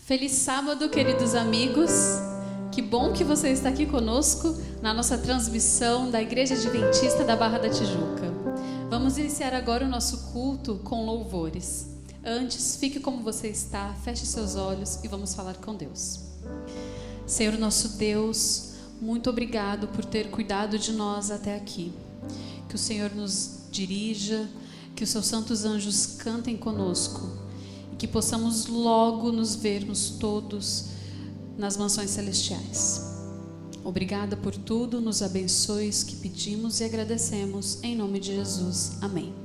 Feliz sábado, queridos amigos. Que bom que você está aqui conosco na nossa transmissão da Igreja Adventista da Barra da Tijuca. Vamos iniciar agora o nosso culto com louvores. Antes, fique como você está, feche seus olhos e vamos falar com Deus. Senhor nosso Deus, muito obrigado por ter cuidado de nós até aqui. Que o Senhor nos dirija, que os seus santos anjos cantem conosco e que possamos logo nos vermos todos nas mansões celestiais. Obrigada por tudo, nos abençoes que pedimos e agradecemos, em nome de Jesus. Amém.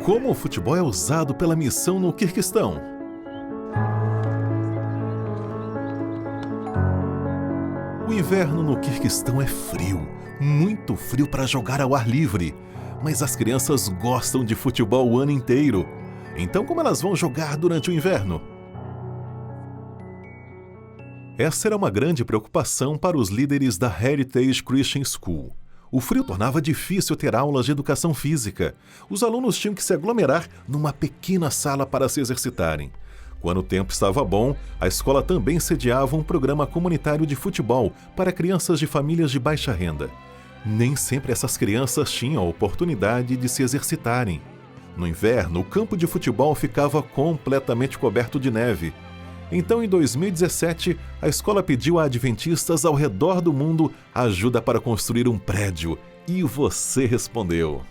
Como o futebol é usado pela missão no Quirguistão? O inverno no Quirguistão é frio, muito frio para jogar ao ar livre. Mas as crianças gostam de futebol o ano inteiro. Então, como elas vão jogar durante o inverno? Essa era uma grande preocupação para os líderes da Heritage Christian School. O frio tornava difícil ter aulas de educação física. Os alunos tinham que se aglomerar numa pequena sala para se exercitarem. Quando o tempo estava bom, a escola também sediava um programa comunitário de futebol para crianças de famílias de baixa renda. Nem sempre essas crianças tinham a oportunidade de se exercitarem. No inverno, o campo de futebol ficava completamente coberto de neve. Então, em 2017, a escola pediu a adventistas ao redor do mundo ajuda para construir um prédio. E você respondeu.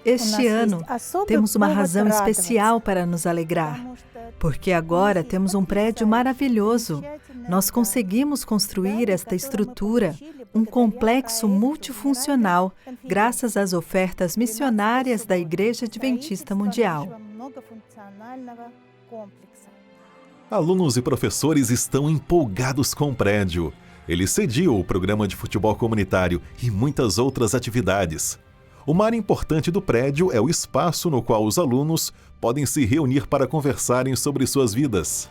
Este ano, temos uma razão especial para nos alegrar, porque agora temos um prédio maravilhoso. Nós conseguimos construir esta estrutura, um complexo multifuncional, graças às ofertas missionárias da Igreja Adventista Mundial. Alunos e professores estão empolgados com o prédio. Eles cediam o programa de futebol comunitário e muitas outras atividades. Uma área importante do prédio é o espaço no qual os alunos podem se reunir para conversarem sobre suas vidas.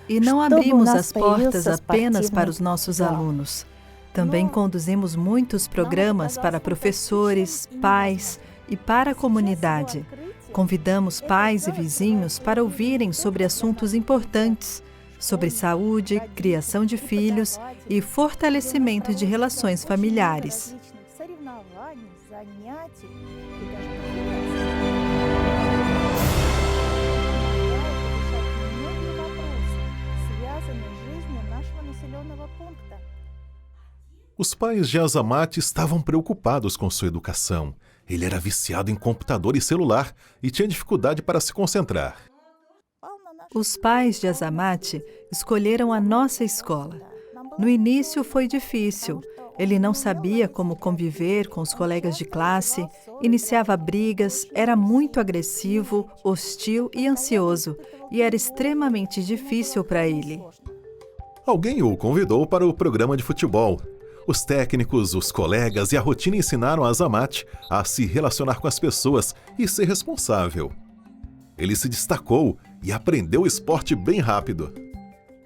E não abrimos as portas apenas para os nossos alunos. Também conduzimos muitos programas para professores, pais e para a comunidade. Convidamos pais e vizinhos para ouvirem sobre assuntos importantes, sobre saúde, criação de filhos e fortalecimento de relações familiares. Os pais de Azamat estavam preocupados com sua educação. Ele era viciado em computador e celular e tinha dificuldade para se concentrar. Os pais de Azamat escolheram a nossa escola. No início foi difícil. Ele não sabia como conviver com os colegas de classe, iniciava brigas, era muito agressivo, hostil e ansioso, e era extremamente difícil para ele. Alguém o convidou para o programa de futebol. Os técnicos, os colegas e a rotina ensinaram a Azamat a se relacionar com as pessoas e ser responsável. Ele se destacou e aprendeu o esporte bem rápido.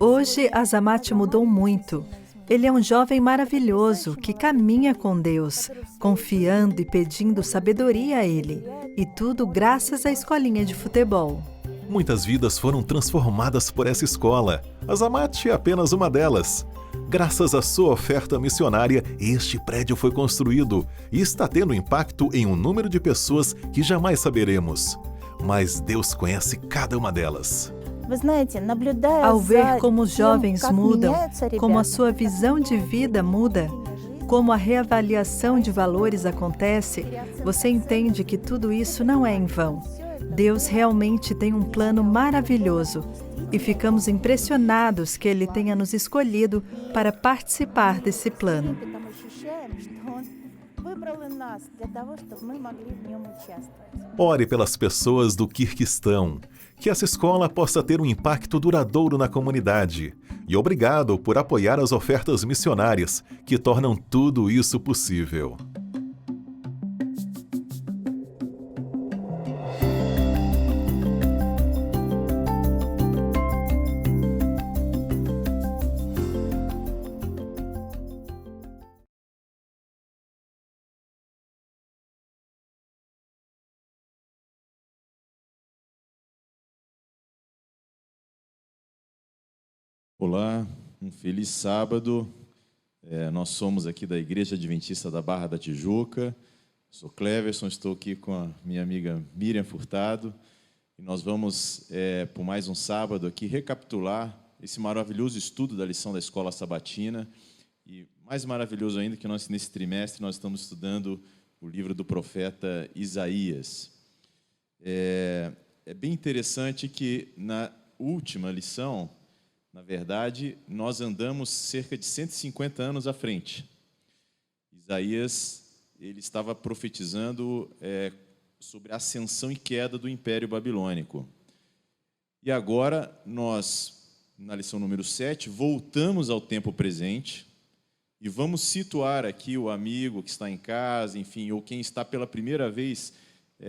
Hoje, Azamat mudou muito. Ele é um jovem maravilhoso que caminha com Deus, confiando e pedindo sabedoria a Ele. E tudo graças à escolinha de futebol. Muitas vidas foram transformadas por essa escola. Azamat é apenas uma delas. Graças à sua oferta missionária, este prédio foi construído e está tendo impacto em um número de pessoas que jamais saberemos. Mas Deus conhece cada uma delas. Ao ver como os jovens mudam, como a sua visão de vida muda, como a reavaliação de valores acontece, você entende que tudo isso não é em vão. Deus realmente tem um plano maravilhoso e ficamos impressionados que Ele tenha nos escolhido para participar desse plano. Ore pelas pessoas do Quirguistão, que essa escola possa ter um impacto duradouro na comunidade. E obrigado por apoiar as ofertas missionárias que tornam tudo isso possível. Olá, um feliz sábado. Nós somos aqui da Igreja Adventista da Barra da Tijuca. Sou Cleverson, estou aqui com a minha amiga Miriam Furtado. E nós vamos, por mais um sábado aqui, recapitular esse maravilhoso estudo da lição da Escola Sabatina. E mais maravilhoso ainda que nesse trimestre, nós estamos estudando o livro do profeta Isaías. É bem interessante que na última lição, na verdade, nós andamos cerca de 150 anos à frente. Isaías, ele estava profetizando sobre a ascensão e queda do Império Babilônico. E agora, nós, na lição número 7, voltamos ao tempo presente e vamos situar aqui o amigo que está em casa, enfim, ou quem está pela primeira vez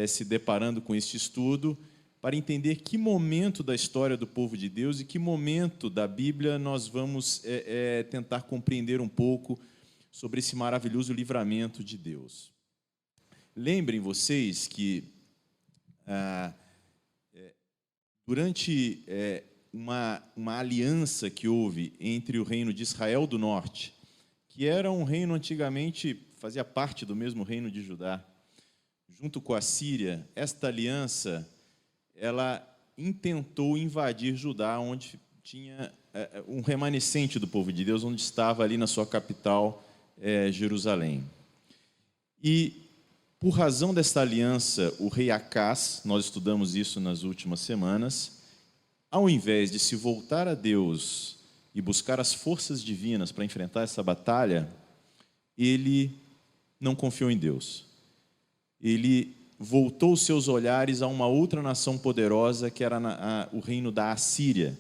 se deparando com este estudo, para entender que momento da história do povo de Deus e que momento da Bíblia nós vamos tentar compreender um pouco sobre esse maravilhoso livramento de Deus. Lembrem vocês que, durante uma aliança que houve entre o reino de Israel do Norte, que era um reino antigamente, fazia parte do mesmo reino de Judá, junto com a Síria, esta aliança ela intentou invadir Judá, onde tinha um remanescente do povo de Deus, onde estava ali na sua capital, Jerusalém. E, por razão desta aliança, o rei Acás, nós estudamos isso nas últimas semanas, ao invés de se voltar a Deus e buscar as forças divinas para enfrentar essa batalha, ele não confiou em Deus. Ele voltou seus olhares a uma outra nação poderosa, que era o reino da Assíria,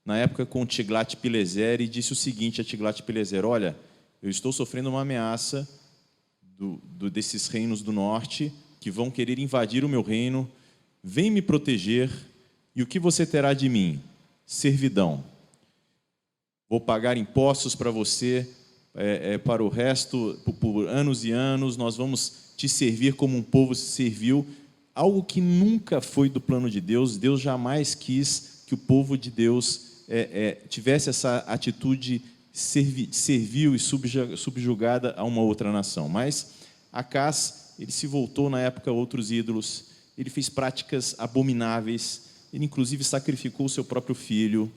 na época com Tiglat-Pileser, e disse o seguinte a Tiglat-Pileser: olha, eu estou sofrendo uma ameaça desses reinos do norte que vão querer invadir o meu reino. Vem me proteger, e o que você terá de mim? Servidão. Vou pagar impostos para você, para o resto, por anos e anos, nós vamos te servir como um povo se serviu. Algo que nunca foi do plano de Deus. Deus jamais quis que o povo de Deus tivesse essa atitude servil e subjugada a uma outra nação. Mas Acás, ele se voltou na época a outros ídolos, ele fez práticas abomináveis, ele inclusive sacrificou o seu próprio filho.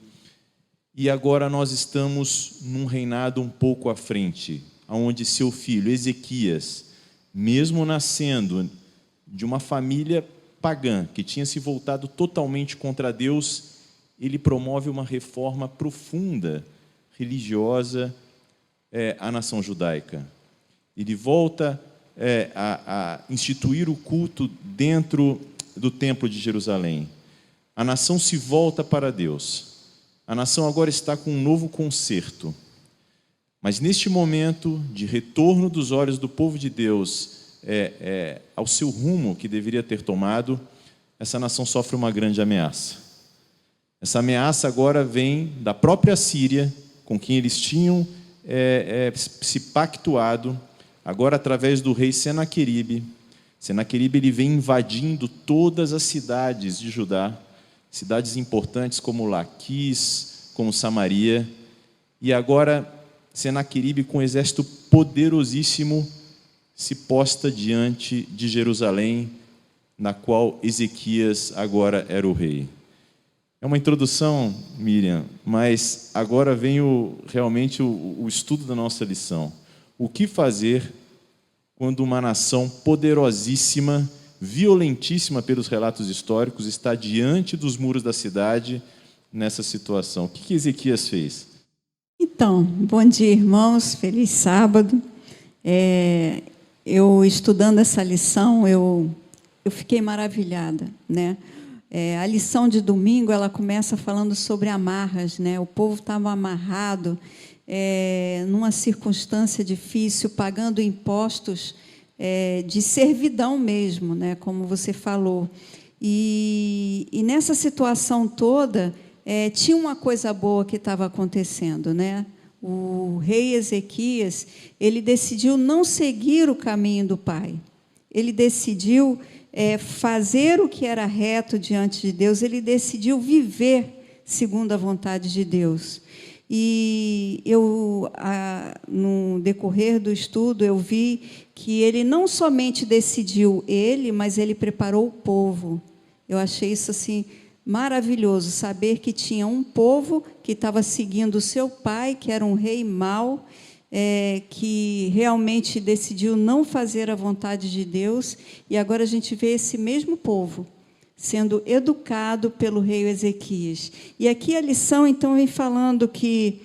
E agora nós estamos num reinado um pouco à frente, onde seu filho Ezequias, mesmo nascendo de uma família pagã, que tinha se voltado totalmente contra Deus, ele promove uma reforma profunda, religiosa, à nação judaica. Ele volta a instituir o culto dentro do templo de Jerusalém. A nação se volta para Deus. A nação agora está com um novo concerto. Mas neste momento de retorno dos olhos do povo de Deus ao seu rumo que deveria ter tomado, essa nação sofre uma grande ameaça. Essa ameaça agora vem da própria Síria, com quem eles tinham se pactuado, agora através do rei Senaqueribe. Senaqueribe ele vem invadindo todas as cidades de Judá, cidades importantes como Laquis, como Samaria, e agora Senaqueribe, com um exército poderosíssimo, se posta diante de Jerusalém, na qual Ezequias agora era o rei. É uma introdução, Miriam, mas agora vem realmente o estudo da nossa lição. O que fazer quando uma nação poderosíssima, violentíssima pelos relatos históricos, está diante dos muros da cidade nessa situação? O que Ezequias fez? Então, bom dia, irmãos, feliz sábado. Eu estudando essa lição, eu fiquei maravilhada, né? A lição de domingo, ela começa falando sobre amarras, né? O povo estava amarrado, numa circunstância difícil, pagando impostos de servidão mesmo, né? Como você falou. E nessa situação toda, tinha uma coisa boa que estava acontecendo, né? O rei Ezequias, ele decidiu não seguir o caminho do pai. Ele decidiu fazer o que era reto diante de Deus, ele decidiu viver segundo a vontade de Deus. E no decorrer do estudo, eu vi que ele não somente decidiu mas ele preparou o povo. Eu achei isso assim maravilhoso, saber que tinha um povo que estava seguindo o seu pai, que era um rei mau, que realmente decidiu não fazer a vontade de Deus, e agora a gente vê esse mesmo povo sendo educado pelo rei Ezequias. E aqui a lição, então, vem falando que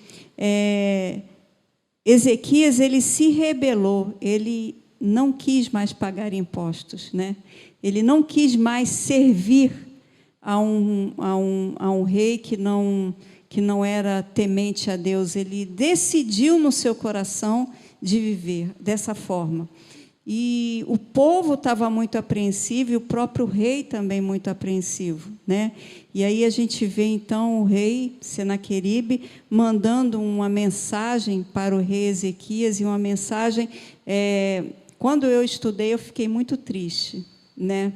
Ezequias, ele se rebelou, ele não quis mais pagar impostos, né? Ele não quis mais servir a um rei que não era temente a Deus. Ele decidiu no seu coração de viver dessa forma. E o povo estava muito apreensivo, e o próprio rei também muito apreensivo, né? E aí a gente vê, então, o rei Senaqueribe mandando uma mensagem para o rei Ezequias, e uma mensagem... quando eu estudei, eu fiquei muito triste, né?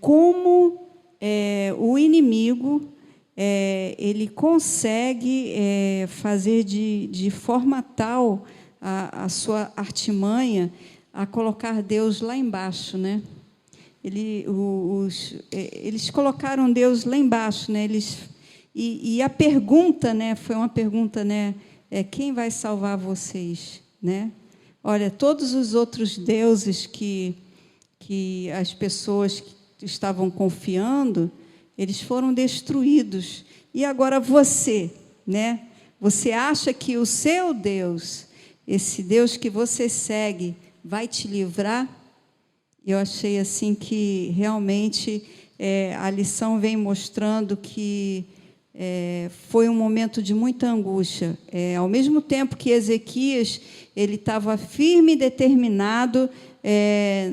Como o inimigo... ele consegue fazer de forma tal a sua artimanha a colocar Deus lá embaixo, né? Eles colocaram Deus lá embaixo, né? E a pergunta, né, foi uma pergunta, né? Quem vai salvar vocês, né? Olha, todos os outros deuses que as pessoas estavam confiando, eles foram destruídos. E agora você, né? Você acha que o seu Deus, esse Deus que você segue, vai te livrar? Eu achei assim que realmente a lição vem mostrando que foi um momento de muita angústia. Ao mesmo tempo que Ezequias ele estava firme e determinado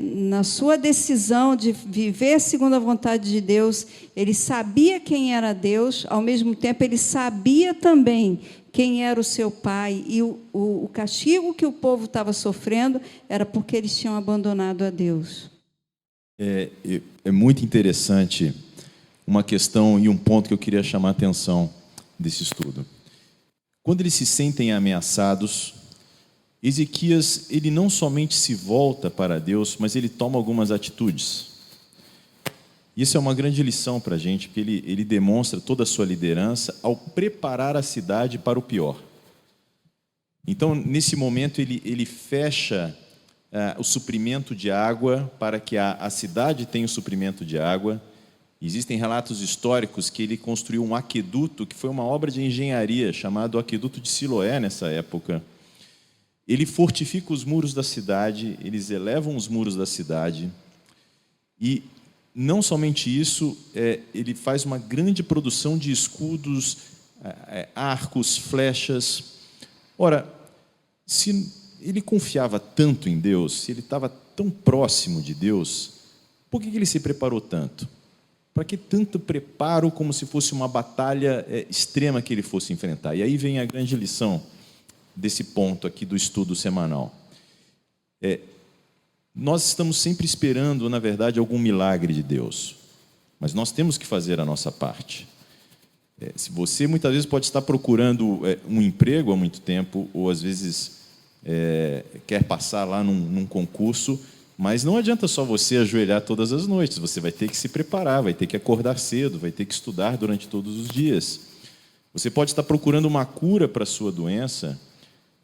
na sua decisão de viver segundo a vontade de Deus, ele sabia quem era Deus, ao mesmo tempo ele sabia também quem era o seu pai, e o castigo que o povo estava sofrendo era porque eles tinham abandonado a Deus. É muito interessante uma questão e um ponto que eu queria chamar a atenção desse estudo. Quando eles se sentem ameaçados, Ezequias, ele não somente se volta para Deus, mas ele toma algumas atitudes. Isso é uma grande lição para a gente, porque ele demonstra toda a sua liderança ao preparar a cidade para o pior. Então, nesse momento, ele fecha o suprimento de água para que a cidade tenha o suprimento de água. Existem relatos históricos que ele construiu um aqueduto, que foi uma obra de engenharia, chamado Aqueduto de Siloé, nessa época. Ele fortifica os muros da cidade, eles elevam os muros da cidade, e não somente isso, ele faz uma grande produção de escudos, arcos, flechas. Ora, se ele confiava tanto em Deus, se ele estava tão próximo de Deus, por que ele se preparou tanto? Para que tanto preparo como se fosse uma batalha extrema que ele fosse enfrentar? E aí vem a grande lição desse ponto aqui do estudo semanal. Nós estamos sempre esperando, na verdade, algum milagre de Deus, mas nós temos que fazer a nossa parte. Se você muitas vezes pode estar procurando um emprego há muito tempo, ou às vezes quer passar lá num concurso, mas não adianta só você ajoelhar todas as noites, você vai ter que se preparar, vai ter que acordar cedo, vai ter que estudar durante todos os dias. Você pode estar procurando uma cura para a sua doença,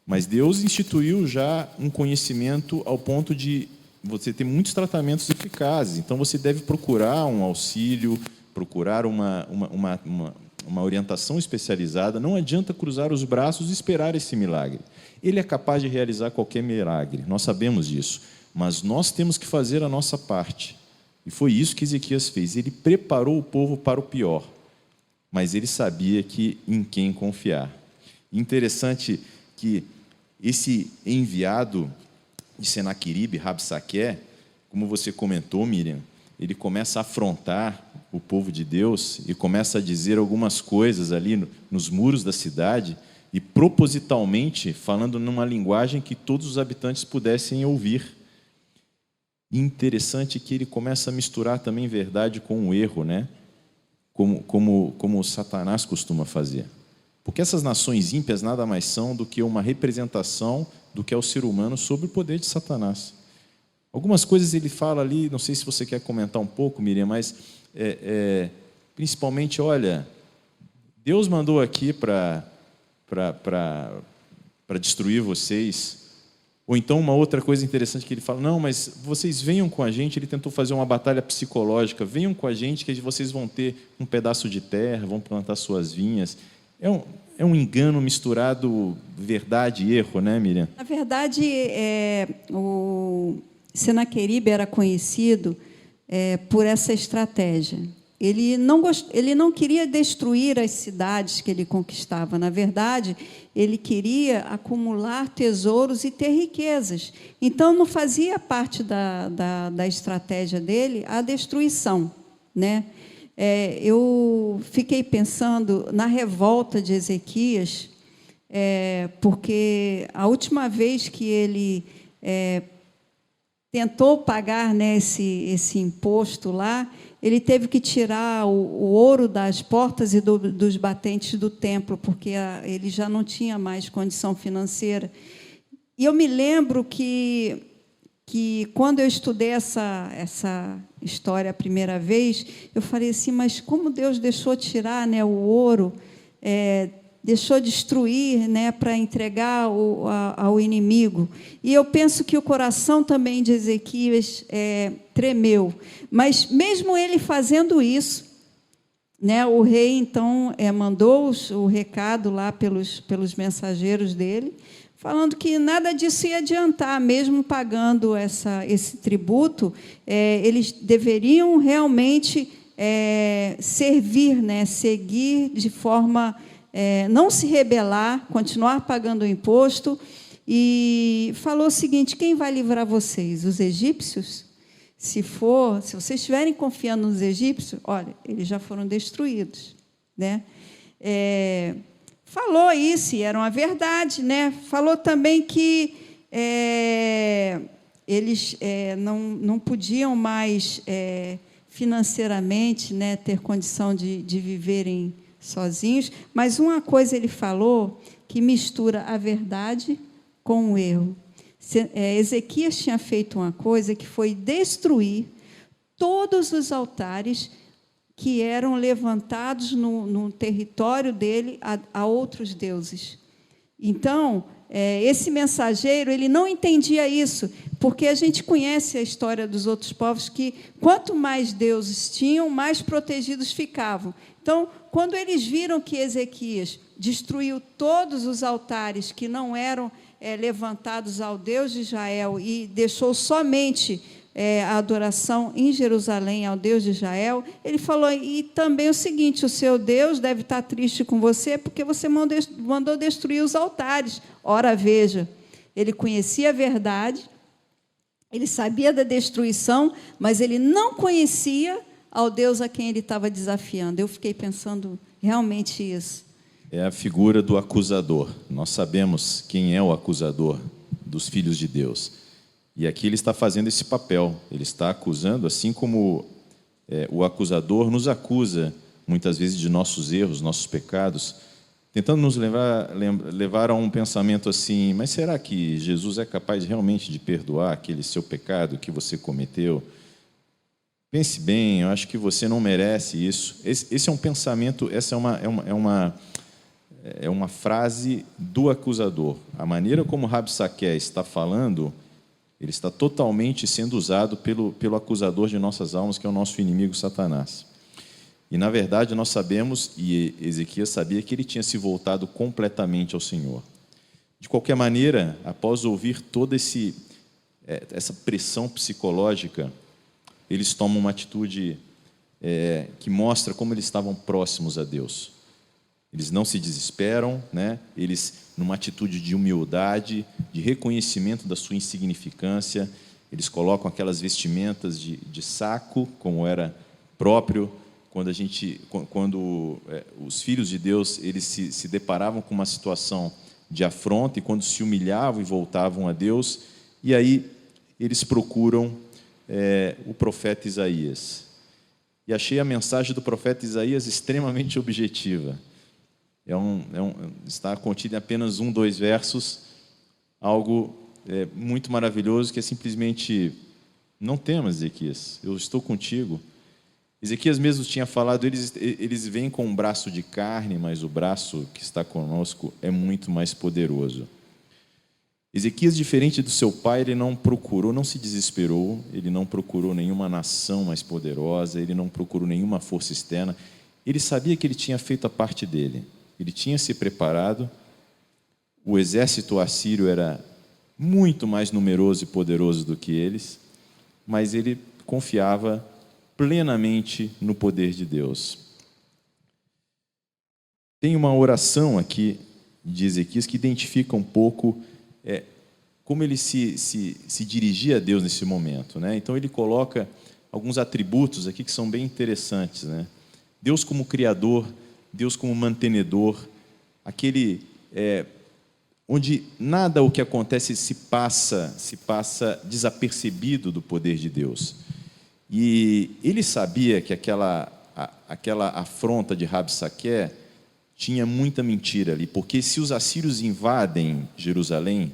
mas Deus instituiu já um conhecimento ao ponto de você ter muitos tratamentos eficazes. Então, você deve procurar um auxílio, procurar uma orientação especializada. Não adianta cruzar os braços e esperar esse milagre. Ele é capaz de realizar qualquer milagre, nós sabemos disso. Mas nós temos que fazer a nossa parte. E foi isso que Ezequias fez. Ele preparou o povo para o pior, mas ele sabia em quem confiar. Interessante que esse enviado de Senaqueribe, Rabsaqué, como você comentou, Miriam, ele começa a afrontar o povo de Deus e começa a dizer algumas coisas ali nos muros da cidade e propositalmente falando numa linguagem que todos os habitantes pudessem ouvir. Interessante que ele começa a misturar também verdade com o erro, né? Como Satanás costuma fazer. Porque essas nações ímpias nada mais são do que uma representação do que é o ser humano sob o poder de Satanás. Algumas coisas ele fala ali, não sei se você quer comentar um pouco, Miriam, mas principalmente, olha, Deus mandou aqui para destruir vocês. Ou então uma outra coisa interessante que ele fala, não, mas vocês venham com a gente, ele tentou fazer uma batalha psicológica, venham com a gente que vocês vão ter um pedaço de terra, vão plantar suas vinhas. É um engano misturado verdade e erro, né, Miriam? Na verdade, o Senaqueribe era conhecido por essa estratégia. Ele não queria destruir as cidades que ele conquistava. Na verdade, ele queria acumular tesouros e ter riquezas. Então, não fazia parte da estratégia dele a destruição, né? Eu fiquei pensando na revolta de Ezequias, porque a última vez que ele tentou pagar, né, esse imposto lá, ele teve que tirar o ouro das portas e dos batentes do templo, porque ele já não tinha mais condição financeira. E eu me lembro que quando eu estudei essa história a primeira vez, eu falei assim, mas como Deus deixou tirar, né, o ouro, deixou destruir, né, para entregar ao inimigo. E eu penso que o coração também de Ezequias tremeu. Mas, mesmo ele fazendo isso, né, o rei, então, mandou o recado lá pelos mensageiros dele, falando que nada disso ia adiantar, mesmo pagando esse tributo, eles deveriam realmente servir, né, seguir de forma, não se rebelar, continuar pagando o imposto. E falou o seguinte: quem vai livrar vocês? Os egípcios? Se vocês estiverem confiando nos egípcios, olha, eles já foram destruídos, né? Falou isso, e era uma verdade, né? Falou também que eles não podiam mais financeiramente, né, ter condição de viverem sozinhos, mas uma coisa ele falou que mistura a verdade com o erro. Ezequias tinha feito uma coisa que foi destruir todos os altares que eram levantados no território dele a outros deuses. Então, esse mensageiro, ele não entendia isso, porque a gente conhece a história dos outros povos, que quanto mais deuses tinham, mais protegidos ficavam. Então, quando eles viram que Ezequias destruiu todos os altares que não eram levantados ao Deus de Israel e deixou somente a adoração em Jerusalém ao Deus de Israel, ele falou, e também o seguinte: o seu Deus deve estar triste com você porque você mandou destruir os altares. Ora, veja, ele conhecia a verdade, ele sabia da destruição, mas ele não conhecia ao Deus a quem ele estava desafiando. Eu fiquei pensando realmente isso. É a figura do acusador. Nós sabemos quem é o acusador dos filhos de Deus. E aqui ele está fazendo esse papel. Ele está acusando, assim como o acusador nos acusa, muitas vezes, de nossos erros, nossos pecados, tentando nos levar a um pensamento assim: mas será que Jesus é capaz realmente de perdoar aquele seu pecado que você cometeu? Pense bem, eu acho que você não merece isso. Esse é um pensamento, essa é uma frase do acusador. A maneira como Rabsaque está falando, ele está totalmente sendo usado pelo acusador de nossas almas, que é o nosso inimigo Satanás. E, na verdade, nós sabemos, e Ezequias sabia, que ele tinha se voltado completamente ao Senhor. De qualquer maneira, após ouvir toda essa pressão psicológica, eles tomam uma atitude que mostra como eles estavam próximos a Deus. Eles não se desesperam, né? Eles, numa atitude de humildade, de reconhecimento da sua insignificância, eles colocam aquelas vestimentas de saco, como era próprio quando os filhos de Deus eles se deparavam com uma situação de afronta, e quando se humilhavam e voltavam a Deus, e aí eles procuram o profeta Isaías. E achei a mensagem do profeta Isaías extremamente objetiva. Está contido em apenas 2 versos, algo muito maravilhoso, que é simplesmente: não temas, Ezequias, eu estou contigo. Ezequias mesmo tinha falado, eles vêm com um braço de carne, mas o braço que está conosco é muito mais poderoso. Ezequias, diferente do seu pai, ele não procurou, não se desesperou, ele não procurou nenhuma nação mais poderosa, ele não procurou nenhuma força externa. Ele sabia que ele tinha feito a parte dele. Ele tinha se preparado, o exército assírio era muito mais numeroso e poderoso do que eles, mas ele confiava plenamente no poder de Deus. Tem uma oração aqui de Ezequias que identifica um pouco como ele se dirigia a Deus nesse momento, né? Então ele coloca alguns atributos aqui que são bem interessantes, né? Deus como Criador, Deus como mantenedor, aquele onde nada o que acontece se passa desapercebido do poder de Deus. E ele sabia que aquela afronta de Rabsaque tinha muita mentira ali, porque se os assírios invadem Jerusalém,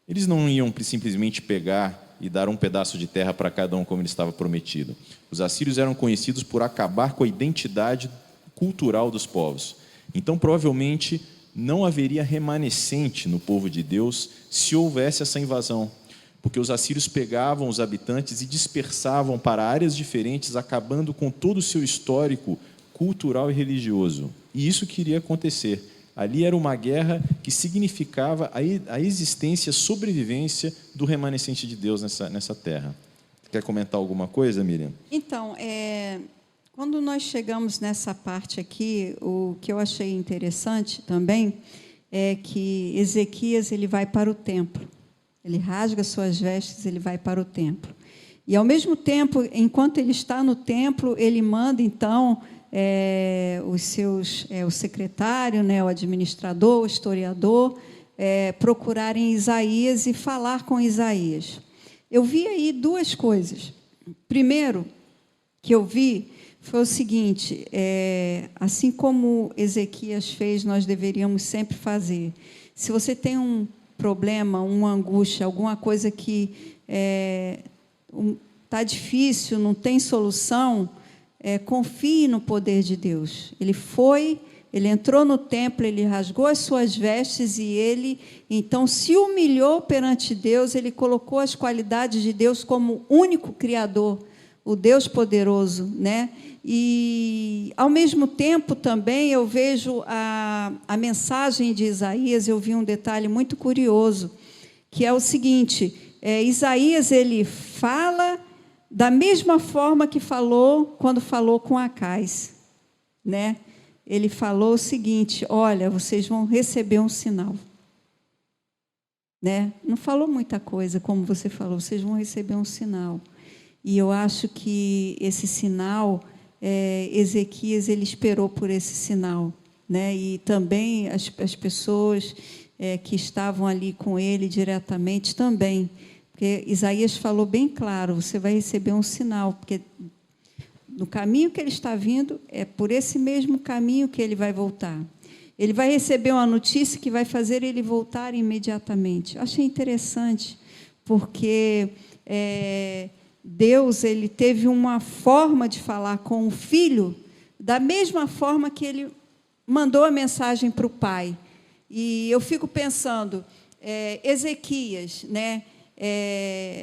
eles não iam simplesmente pegar e dar um pedaço de terra para cada um, como ele estava prometido. Os assírios eram conhecidos por acabar com a identidade cultural dos povos. Então, provavelmente, não haveria remanescente no povo de Deus se houvesse essa invasão, porque os assírios pegavam os habitantes e dispersavam para áreas diferentes, acabando com todo o seu histórico cultural e religioso. E isso que iria acontecer. Ali era uma guerra que significava a existência, a sobrevivência do remanescente de Deus nessa terra. Quer comentar alguma coisa, Miriam? Então, Quando nós chegamos nessa parte aqui, o que eu achei interessante também é que Ezequias ele vai para o templo. Ele rasga suas vestes, ele vai para o templo. E, ao mesmo tempo, enquanto ele está no templo, ele manda, então, o secretário, né, o administrador, o historiador, procurarem Isaías e falar com Isaías. Eu vi aí duas coisas. Primeiro, que eu vi, foi o seguinte, assim como Ezequias fez, nós deveríamos sempre fazer. Se você tem um problema, uma angústia, alguma coisa que está difícil, não tem solução, confie no poder de Deus. Ele entrou no templo, ele rasgou as suas vestes e ele, então, se humilhou perante Deus, ele colocou as qualidades de Deus como único Criador, o Deus poderoso, né? E, ao mesmo tempo, também, eu vejo a mensagem de Isaías, eu vi um detalhe muito curioso, que é o seguinte, Isaías, ele fala da mesma forma que falou quando falou com Acais, né? Ele falou o seguinte, olha, vocês vão receber um sinal. Né? Não falou muita coisa, como você falou, vocês vão receber um sinal. E eu acho que esse sinal, Ezequias, ele esperou por esse sinal. Né? E também as pessoas que estavam ali com ele diretamente também. Porque Isaías falou bem claro, você vai receber um sinal, porque no caminho que ele está vindo, é por esse mesmo caminho que ele vai voltar. Ele vai receber uma notícia que vai fazer ele voltar imediatamente. Eu achei interessante, porque Deus ele teve uma forma de falar com o filho, da mesma forma que ele mandou a mensagem para o pai. E eu fico pensando, Ezequias, né?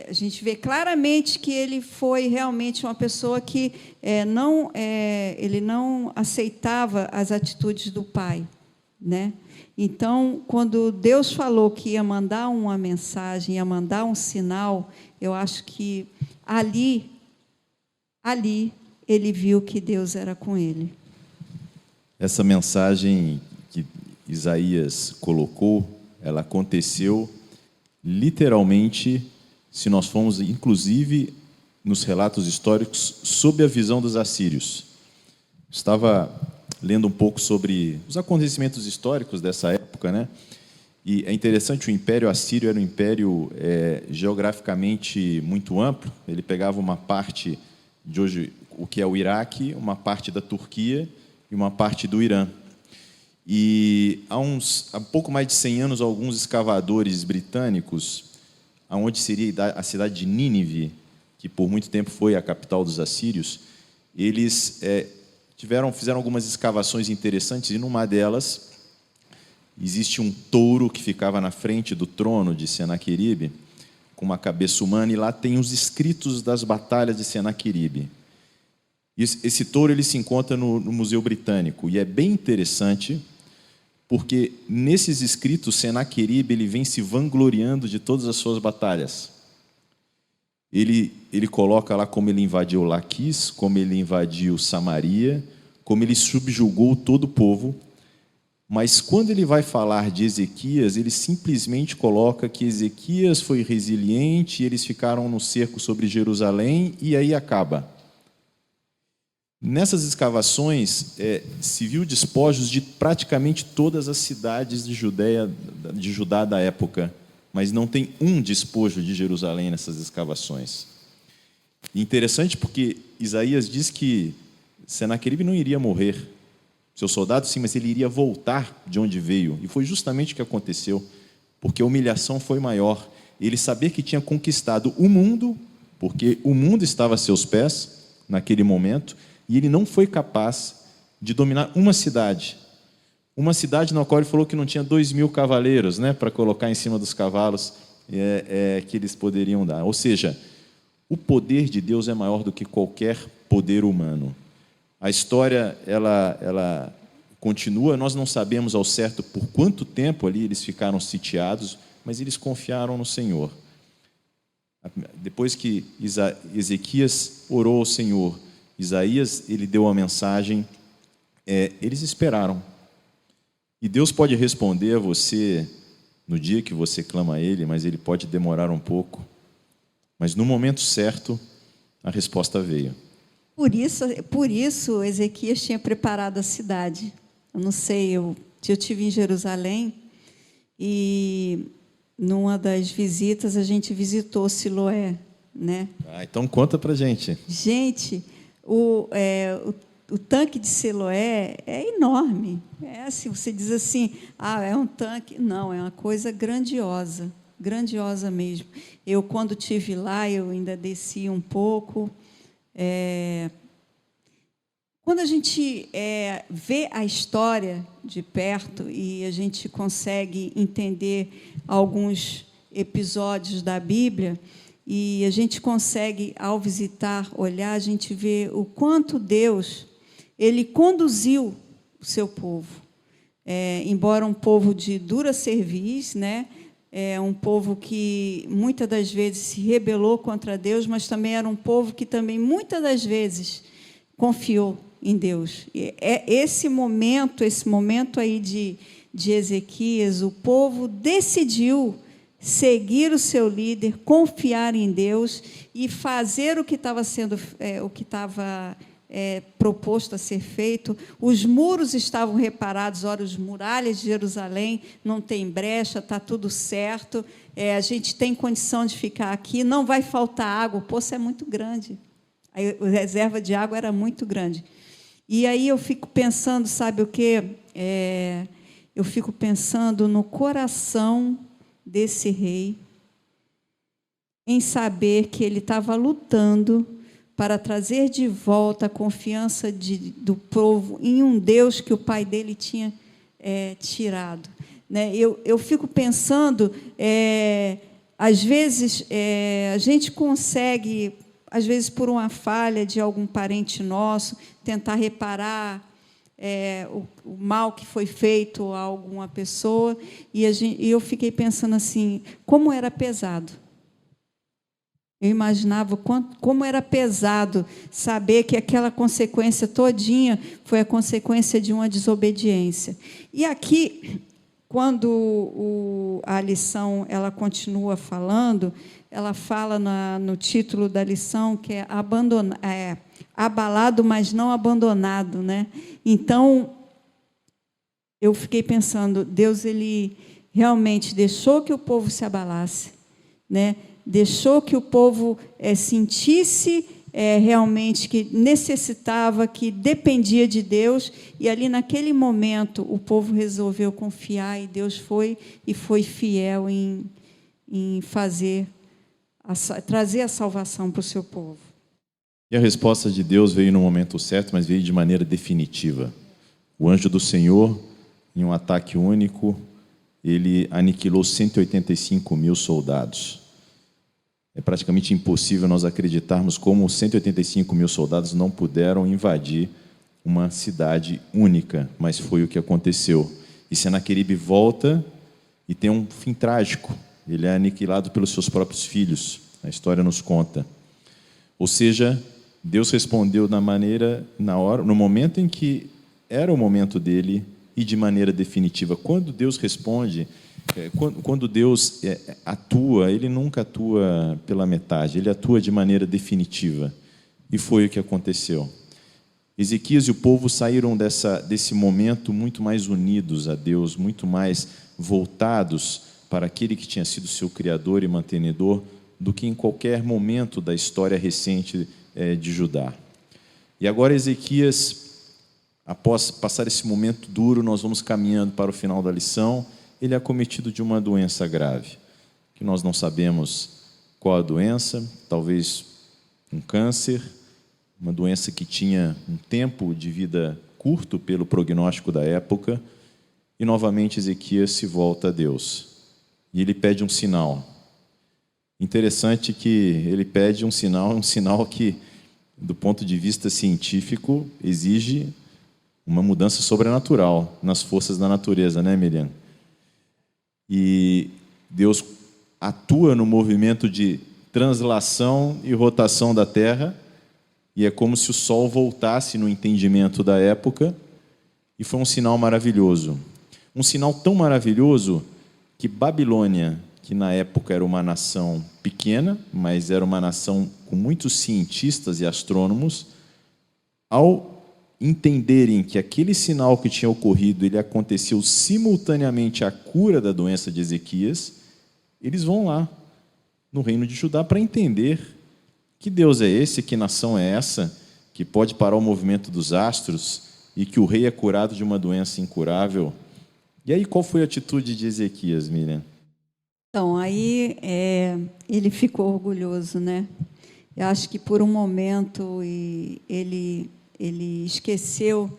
A gente vê claramente que ele foi realmente uma pessoa que ele não aceitava as atitudes do pai, né? Então, quando Deus falou que ia mandar uma mensagem, ia mandar um sinal, eu acho que ali ele viu que Deus era com ele. Essa mensagem que Isaías colocou, ela aconteceu literalmente, se nós formos, inclusive, nos relatos históricos, sob a visão dos assírios. Estava lendo um pouco sobre os acontecimentos históricos dessa época, né? E é interessante, o Império Assírio era um império geograficamente muito amplo. Ele pegava uma parte de hoje, o que é o Iraque, uma parte da Turquia e uma parte do Irã. E há pouco mais de 100 anos, alguns escavadores britânicos, aonde seria a cidade de Nínive, que por muito tempo foi a capital dos assírios, eles fizeram algumas escavações interessantes, e numa delas existe um touro que ficava na frente do trono de Senaqueribe, com uma cabeça humana, e lá tem os escritos das batalhas de Senaqueribe. Esse touro ele se encontra no Museu Britânico, e é bem interessante, porque nesses escritos, Senaqueribe ele vem se vangloriando de todas as suas batalhas. Ele coloca lá como ele invadiu Laquis, como ele invadiu Samaria, como ele subjugou todo o povo. Mas quando ele vai falar de Ezequias, ele simplesmente coloca que Ezequias foi resiliente, e eles ficaram no cerco sobre Jerusalém, e aí acaba. Nessas escavações, se viu despojos de praticamente todas as cidades de Judá da época, mas não tem um despojo de Jerusalém nessas escavações. E interessante porque Isaías diz que Senaqueribe não iria morrer. Seu soldado, sim, mas ele iria voltar de onde veio. E foi justamente o que aconteceu, porque a humilhação foi maior. Ele sabia que tinha conquistado o mundo, porque o mundo estava a seus pés naquele momento, e ele não foi capaz de dominar uma cidade na qual ele falou que não tinha 2.000 cavaleiros, né, para colocar em cima dos cavalos que eles poderiam dar. Ou seja, o poder de Deus é maior do que qualquer poder humano. A história ela continua, nós não sabemos ao certo por quanto tempo ali eles ficaram sitiados, mas eles confiaram no Senhor. Depois que Ezequias orou ao Senhor, Isaías, ele deu a mensagem, eles esperaram. E Deus pode responder a você no dia que você clama a Ele, mas Ele pode demorar um pouco. Mas no momento certo, a resposta veio. Por isso Ezequias tinha preparado a cidade. Eu não sei, eu estive em Jerusalém e numa das visitas a gente visitou Siloé, né? Então conta pra gente. Gente, o tanque de Siloé é enorme. É assim, você diz assim, é um tanque. Não, é uma coisa grandiosa, grandiosa mesmo. Eu, quando estive lá, eu ainda desci um pouco. Quando a gente vê a história de perto e a gente consegue entender alguns episódios da Bíblia, e a gente consegue, ao visitar, olhar, a gente vê o quanto Deus ele conduziu o seu povo. Embora um povo de dura cerviz, né? Um povo que muitas das vezes se rebelou contra Deus, mas também era um povo que também muitas das vezes confiou em Deus. E esse momento aí de Ezequias, o povo decidiu seguir o seu líder, confiar em Deus e fazer o que estava sendo, proposto a ser feito. Os muros estavam reparados, ora, as muralhas de Jerusalém não tem brecha, está tudo certo, a gente tem condição de ficar aqui, não vai faltar água, o poço é muito grande, a reserva de água era muito grande. E aí eu fico pensando, sabe o quê? Eu fico pensando no coração desse rei, em saber que ele estava lutando para trazer de volta a confiança do povo em um Deus que o pai dele tinha tirado. Né? Eu fico pensando, às vezes, a gente consegue, às vezes, por uma falha de algum parente nosso, tentar reparar o mal que foi feito a alguma pessoa, e eu fiquei pensando assim, como era pesado. Eu imaginava como era pesado saber que aquela consequência todinha foi a consequência de uma desobediência. E aqui, quando a lição ela continua falando, ela fala no título da lição que é abalado, mas não abandonado, né? Então, eu fiquei pensando, Deus ele realmente deixou que o povo se abalasse, né? Deixou que o povo sentisse realmente que necessitava, que dependia de Deus, e ali naquele momento o povo resolveu confiar, e Deus foi fiel em trazer a salvação para o seu povo. E a resposta de Deus veio no momento certo, mas veio de maneira definitiva. O anjo do Senhor, em um ataque único, ele aniquilou 185 mil soldados. É praticamente impossível nós acreditarmos como 185 mil soldados não puderam invadir uma cidade única, mas foi o que aconteceu. E Senaqueribe volta e tem um fim trágico. Ele é aniquilado pelos seus próprios filhos. A história nos conta. Ou seja, Deus respondeu no momento em que era o momento dele e de maneira definitiva. Quando Deus responde, quando Deus atua, Ele nunca atua pela metade, Ele atua de maneira definitiva. E foi o que aconteceu. Ezequias e o povo saíram desse momento muito mais unidos a Deus, muito mais voltados para aquele que tinha sido seu criador e mantenedor, do que em qualquer momento da história recente de Judá. E agora Ezequias, após passar esse momento duro, nós vamos caminhando para o final da lição. Ele é acometido de uma doença grave, que nós não sabemos qual a doença, talvez um câncer, uma doença que tinha um tempo de vida curto pelo prognóstico da época, e novamente Ezequias se volta a Deus, e ele pede um sinal. Interessante que ele pede um sinal que, do ponto de vista científico, exige uma mudança sobrenatural nas forças da natureza, né, Miriam? E Deus atua no movimento de translação e rotação da Terra e é como se o sol voltasse no entendimento da época, e foi um sinal maravilhoso. Um sinal tão maravilhoso que Babilônia, que na época era uma nação pequena, mas era uma nação com muitos cientistas e astrônomos, ao entenderem que aquele sinal que tinha ocorrido, ele aconteceu simultaneamente à cura da doença de Ezequias, eles vão lá no reino de Judá para entender que Deus é esse, que nação é essa, que pode parar o movimento dos astros e que o rei é curado de uma doença incurável. E aí, qual foi a atitude de Ezequias, Miriam? Então, aí ele ficou orgulhoso, né? Eu acho que por um momento ele esqueceu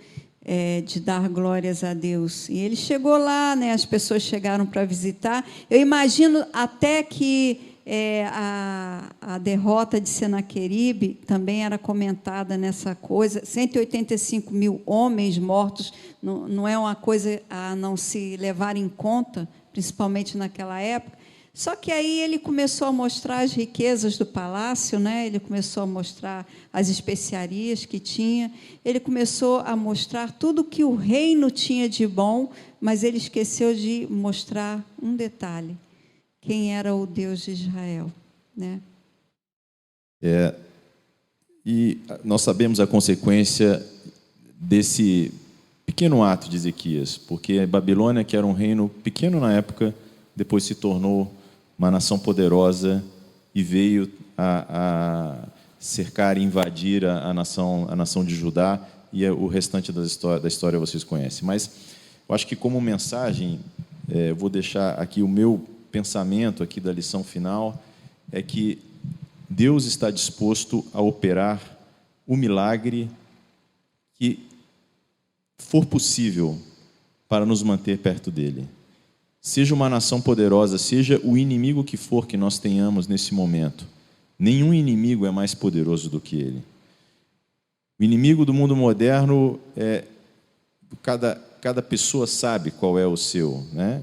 de dar glórias a Deus. E ele chegou lá, né? As pessoas chegaram para visitar. Eu imagino até que a derrota de Senaqueribe também era comentada nessa coisa. 185 mil homens mortos não é uma coisa a não se levar em conta, principalmente naquela época. Só que aí ele começou a mostrar as riquezas do palácio, né? Ele começou a mostrar as especiarias que tinha, ele começou a mostrar tudo que o reino tinha de bom, mas ele esqueceu de mostrar um detalhe: quem era o Deus de Israel, né? E nós sabemos a consequência desse pequeno ato de Ezequias, porque a Babilônia, que era um reino pequeno na época, depois se tornou uma nação poderosa e veio a cercar e invadir a nação de Judá, e o restante da história vocês conhecem. Mas eu acho que, como mensagem, eu vou deixar aqui o meu pensamento aqui da lição final, é que Deus está disposto a operar o milagre que for possível para nos manter perto dele. Seja uma nação poderosa, seja o inimigo que for que nós tenhamos nesse momento, nenhum inimigo é mais poderoso do que ele. O inimigo do mundo moderno, cada pessoa sabe qual é o seu, né?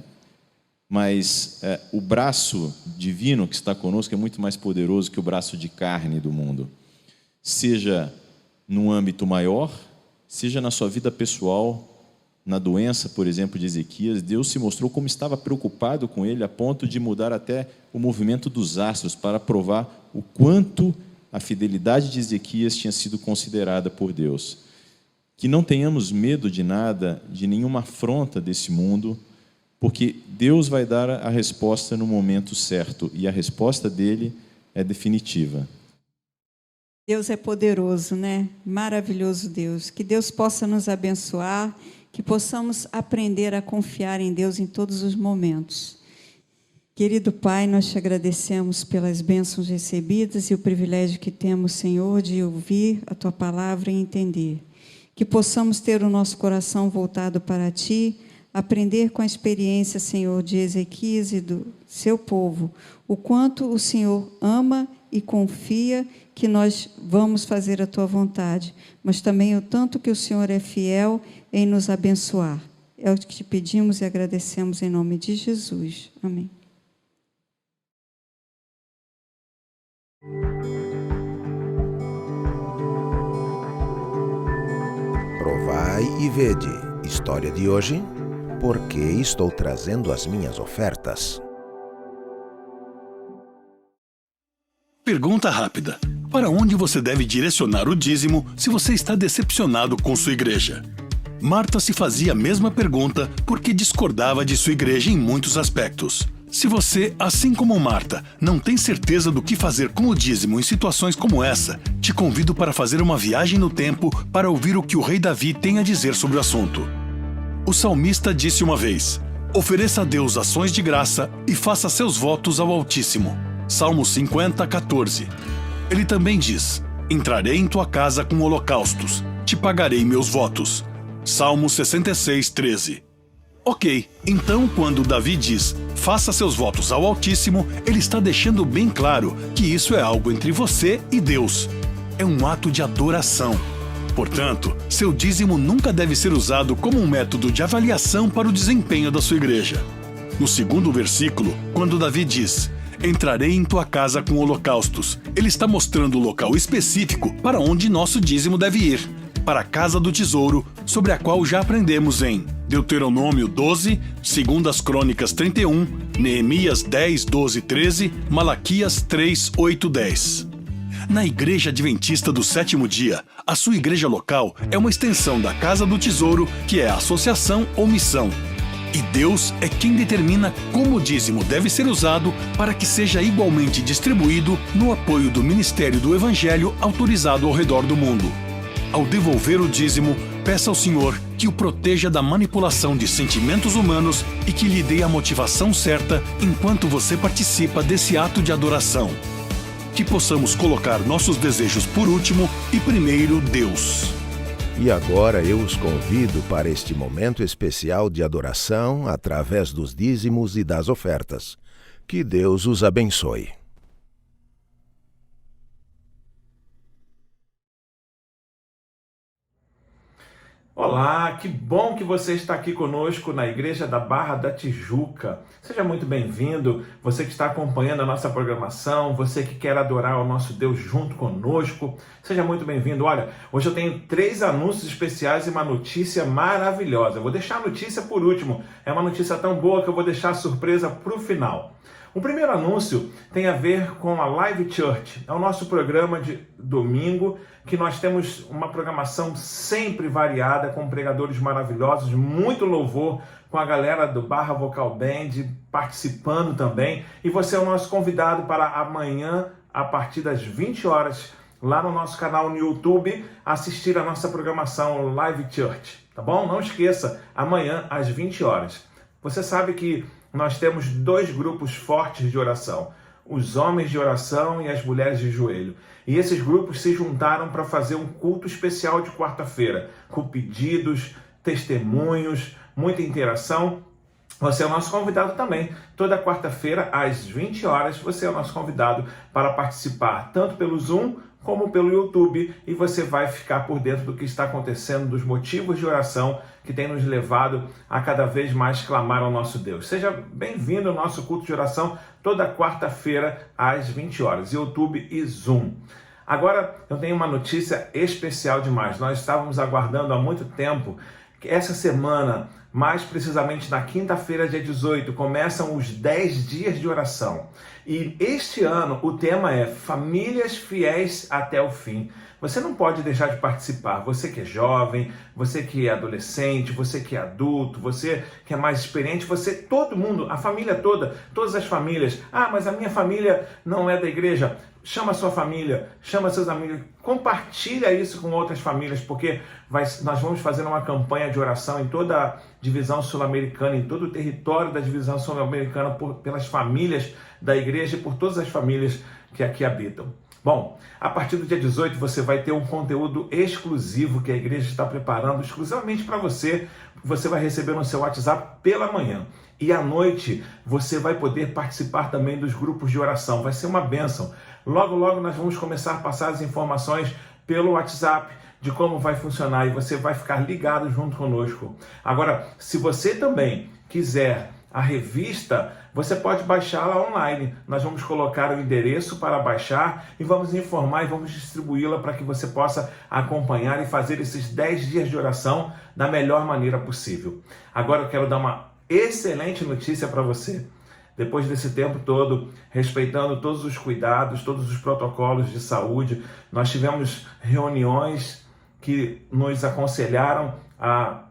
Mas o braço divino que está conosco é muito mais poderoso que o braço de carne do mundo. Seja num âmbito maior, seja na sua vida pessoal, na doença, por exemplo, de Ezequias, Deus se mostrou como estava preocupado com ele, a ponto de mudar até o movimento dos astros para provar o quanto a fidelidade de Ezequias tinha sido considerada por Deus. Que não tenhamos medo de nada, de nenhuma afronta desse mundo, porque Deus vai dar a resposta no momento certo, e a resposta dele é definitiva. Deus é poderoso, né? Maravilhoso Deus. Que Deus possa nos abençoar, que possamos aprender a confiar em Deus em todos os momentos. Querido Pai, nós te agradecemos pelas bênçãos recebidas e o privilégio que temos, Senhor, de ouvir a Tua palavra e entender. Que possamos ter o nosso coração voltado para Ti, aprender com a experiência, Senhor, de Ezequias e do seu povo, o quanto o Senhor ama e confia que nós vamos fazer a Tua vontade, mas também o tanto que o Senhor é fiel em nos abençoar. É o que te pedimos e agradecemos em nome de Jesus. Amém. Provai e vede. História de hoje: por que estou trazendo as minhas ofertas? Pergunta rápida: para onde você deve direcionar o dízimo se você está decepcionado com sua igreja? Marta se fazia a mesma pergunta porque discordava de sua igreja em muitos aspectos. Se você, assim como Marta, não tem certeza do que fazer com o dízimo em situações como essa, te convido para fazer uma viagem no tempo para ouvir o que o rei Davi tem a dizer sobre o assunto. O salmista disse uma vez: ofereça a Deus ações de graça e faça seus votos ao Altíssimo. Salmo 50, 14. Ele também diz: entrarei em tua casa com holocaustos, te pagarei meus votos. Salmo 66, 13. Ok, então quando Davi diz, faça seus votos ao Altíssimo, ele está deixando bem claro que isso é algo entre você e Deus. É um ato de adoração. Portanto, seu dízimo nunca deve ser usado como um método de avaliação para o desempenho da sua igreja. No segundo versículo, quando Davi diz, Entrarei em tua casa com holocaustos. Ele está mostrando o local específico para onde nosso dízimo deve ir. Para a casa do tesouro, sobre a qual já aprendemos em Deuteronômio 12, 2 Crônicas 31, Neemias 10, 12, 13, Malaquias 3, 8, 10. Na Igreja Adventista do Sétimo Dia, a sua igreja local é uma extensão da Casa do Tesouro, que é a associação ou missão. E Deus é quem determina como o dízimo deve ser usado para que seja igualmente distribuído no apoio do ministério do Evangelho autorizado ao redor do mundo. Ao devolver o dízimo, peça ao Senhor que o proteja da manipulação de sentimentos humanos e que lhe dê a motivação certa enquanto você participa desse ato de adoração. Que possamos colocar nossos desejos por último e primeiro Deus. E agora eu os convido para este momento especial de adoração através dos dízimos e das ofertas. Que Deus os abençoe. Olá, que bom que você está aqui conosco na Igreja da Barra da Tijuca. Seja muito bem-vindo, você que está acompanhando a nossa programação, você que quer adorar o nosso Deus junto conosco, seja muito bem-vindo. Olha, hoje eu tenho 3 anúncios especiais e uma notícia maravilhosa. Eu vou deixar a notícia por último, é uma notícia tão boa que eu vou deixar a surpresa para o final. O primeiro anúncio tem a ver com a Live Church. É o nosso programa de domingo, que nós temos uma programação sempre variada, com pregadores maravilhosos, muito louvor, com a galera do Barra Vocal Band participando também. E você é o nosso convidado para amanhã, a partir das 20 horas, lá no nosso canal no YouTube, assistir a nossa programação Live Church, tá bom? Não esqueça, amanhã às 20 horas. Você sabe que nós temos 2 grupos fortes de oração, os homens de oração e as mulheres de joelho. E esses grupos se juntaram para fazer um culto especial de quarta-feira, com pedidos, testemunhos, muita interação. Você é o nosso convidado também. Toda quarta-feira, às 20 horas, você é o nosso convidado para participar, tanto pelo Zoom como pelo YouTube, e você vai ficar por dentro do que está acontecendo, dos motivos de oração que tem nos levado a cada vez mais clamar ao nosso Deus. Seja bem-vindo ao nosso culto de oração toda quarta-feira às 20 horas, YouTube e Zoom. Agora eu tenho uma notícia especial demais. Nós estávamos aguardando há muito tempo que essa semana, mais precisamente na quinta-feira, dia 18, começam os 10 dias de oração. E este ano o tema é Famílias Fiéis até o Fim. Você não pode deixar de participar. Você que é jovem, você que é adolescente, você que é adulto, você que é mais experiente, você, todo mundo, a família toda, todas as famílias. Ah, mas a minha família não é da igreja. Chama a sua família, chama seus amigos, compartilha isso com outras famílias, porque nós vamos fazer uma campanha de oração em toda a divisão sul-americana, em todo o território da divisão sul-americana, pelas famílias da igreja e por todas as famílias que aqui habitam. Bom, a partir do dia 18 você vai ter um conteúdo exclusivo que a igreja está preparando exclusivamente para você. Você vai receber no seu WhatsApp pela manhã. E à noite você vai poder participar também dos grupos de oração. Vai ser uma bênção. Logo, logo nós vamos começar a passar as informações pelo WhatsApp de como vai funcionar e você vai ficar ligado junto conosco. Agora, se você também quiser a revista, você pode baixá-la online. Nós vamos colocar o endereço para baixar e vamos informar e vamos distribuí-la para que você possa acompanhar e fazer esses 10 dias de oração da melhor maneira possível. Agora eu quero dar uma excelente notícia para você. Depois desse tempo todo, respeitando todos os cuidados, todos os protocolos de saúde, nós tivemos reuniões que nos aconselharam a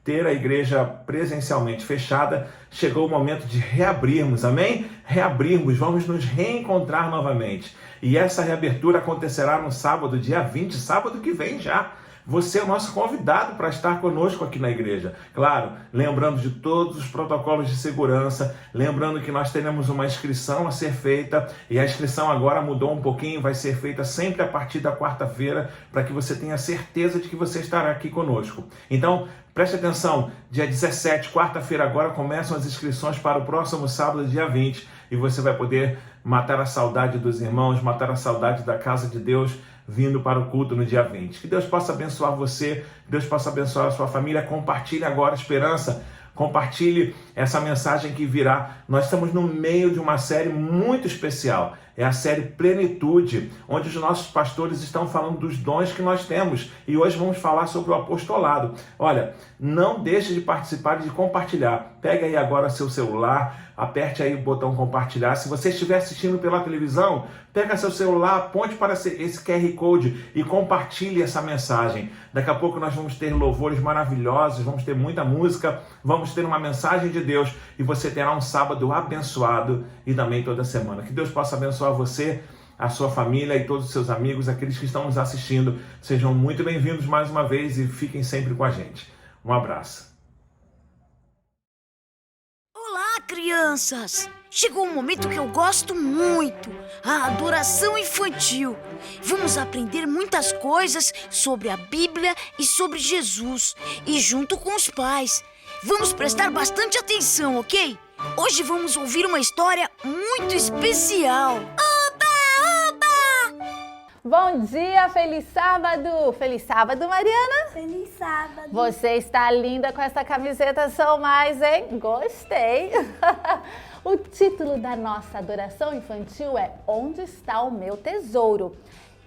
ter a igreja presencialmente fechada. Chegou o momento de reabrirmos, amém? Reabrirmos, vamos nos reencontrar novamente. E essa reabertura acontecerá no sábado, dia 20, sábado que vem já. Você é o nosso convidado para estar conosco aqui na igreja. Claro, lembrando de todos os protocolos de segurança, lembrando que nós teremos uma inscrição a ser feita, e a inscrição agora mudou um pouquinho, vai ser feita sempre a partir da quarta-feira, para que você tenha certeza de que você estará aqui conosco. Então, preste atenção, dia 17, quarta-feira agora, começam as inscrições para o próximo sábado, dia 20, e você vai poder matar a saudade dos irmãos, matar a saudade da casa de Deus, vindo para o culto no dia 20. Que Deus possa abençoar você, Deus possa abençoar a sua família. Compartilhe agora a esperança. Compartilhe essa mensagem que virá. Nós estamos no meio de uma série muito especial. É a série Plenitude, onde os nossos pastores estão falando dos dons que nós temos. E hoje vamos falar sobre o apostolado. Olha, não deixe de participar e de compartilhar. Pega aí agora seu celular, aperte aí o botão compartilhar. Se você estiver assistindo pela televisão, pega seu celular, aponte para esse QR Code e compartilhe essa mensagem. Daqui a pouco nós vamos ter louvores maravilhosos, vamos ter muita música, vamos ter uma mensagem de Deus e você terá um sábado abençoado e também toda semana. Que Deus possa abençoar você, a sua família e todos os seus amigos, aqueles que estão nos assistindo. Sejam muito bem-vindos mais uma vez e fiquem sempre com a gente. Um abraço. Olá, crianças! Chegou um momento que eu gosto muito, a adoração infantil. Vamos aprender muitas coisas sobre a Bíblia e sobre Jesus, e junto com os pais. Vamos prestar bastante atenção, ok? Hoje vamos ouvir uma história muito especial. Oba, oba! Bom dia, feliz sábado! Feliz sábado, Mariana! Feliz sábado! Você está linda com essa camiseta Sou Mais, hein? Gostei! O título da nossa adoração infantil é Onde está o meu tesouro?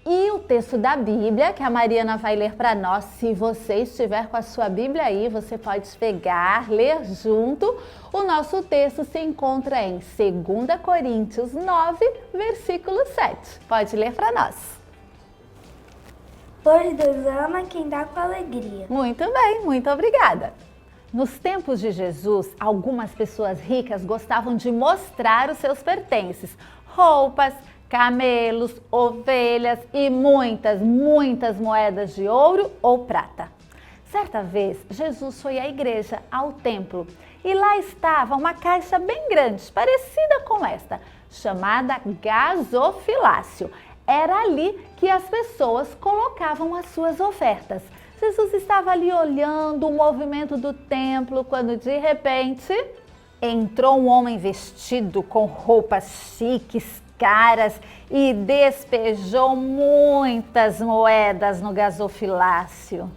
E o texto da Bíblia, que a Mariana vai ler para nós, se você estiver com a sua Bíblia aí, você pode pegar, ler junto. O nosso texto se encontra em 2 Coríntios 9, versículo 7. Pode ler para nós. Pois Deus ama quem dá com alegria. Muito bem, muito obrigada. Nos tempos de Jesus, algumas pessoas ricas gostavam de mostrar os seus pertences, roupas, camelos, ovelhas e muitas moedas de ouro ou prata. Certa vez, Jesus foi à igreja, ao templo, e lá estava uma caixa bem grande, parecida com esta, chamada gasofilácio. Era ali que as pessoas colocavam as suas ofertas. Jesus estava ali olhando o movimento do templo, quando de repente entrou um homem vestido com roupas chiques, caras, e despejou muitas moedas no gasofilácio.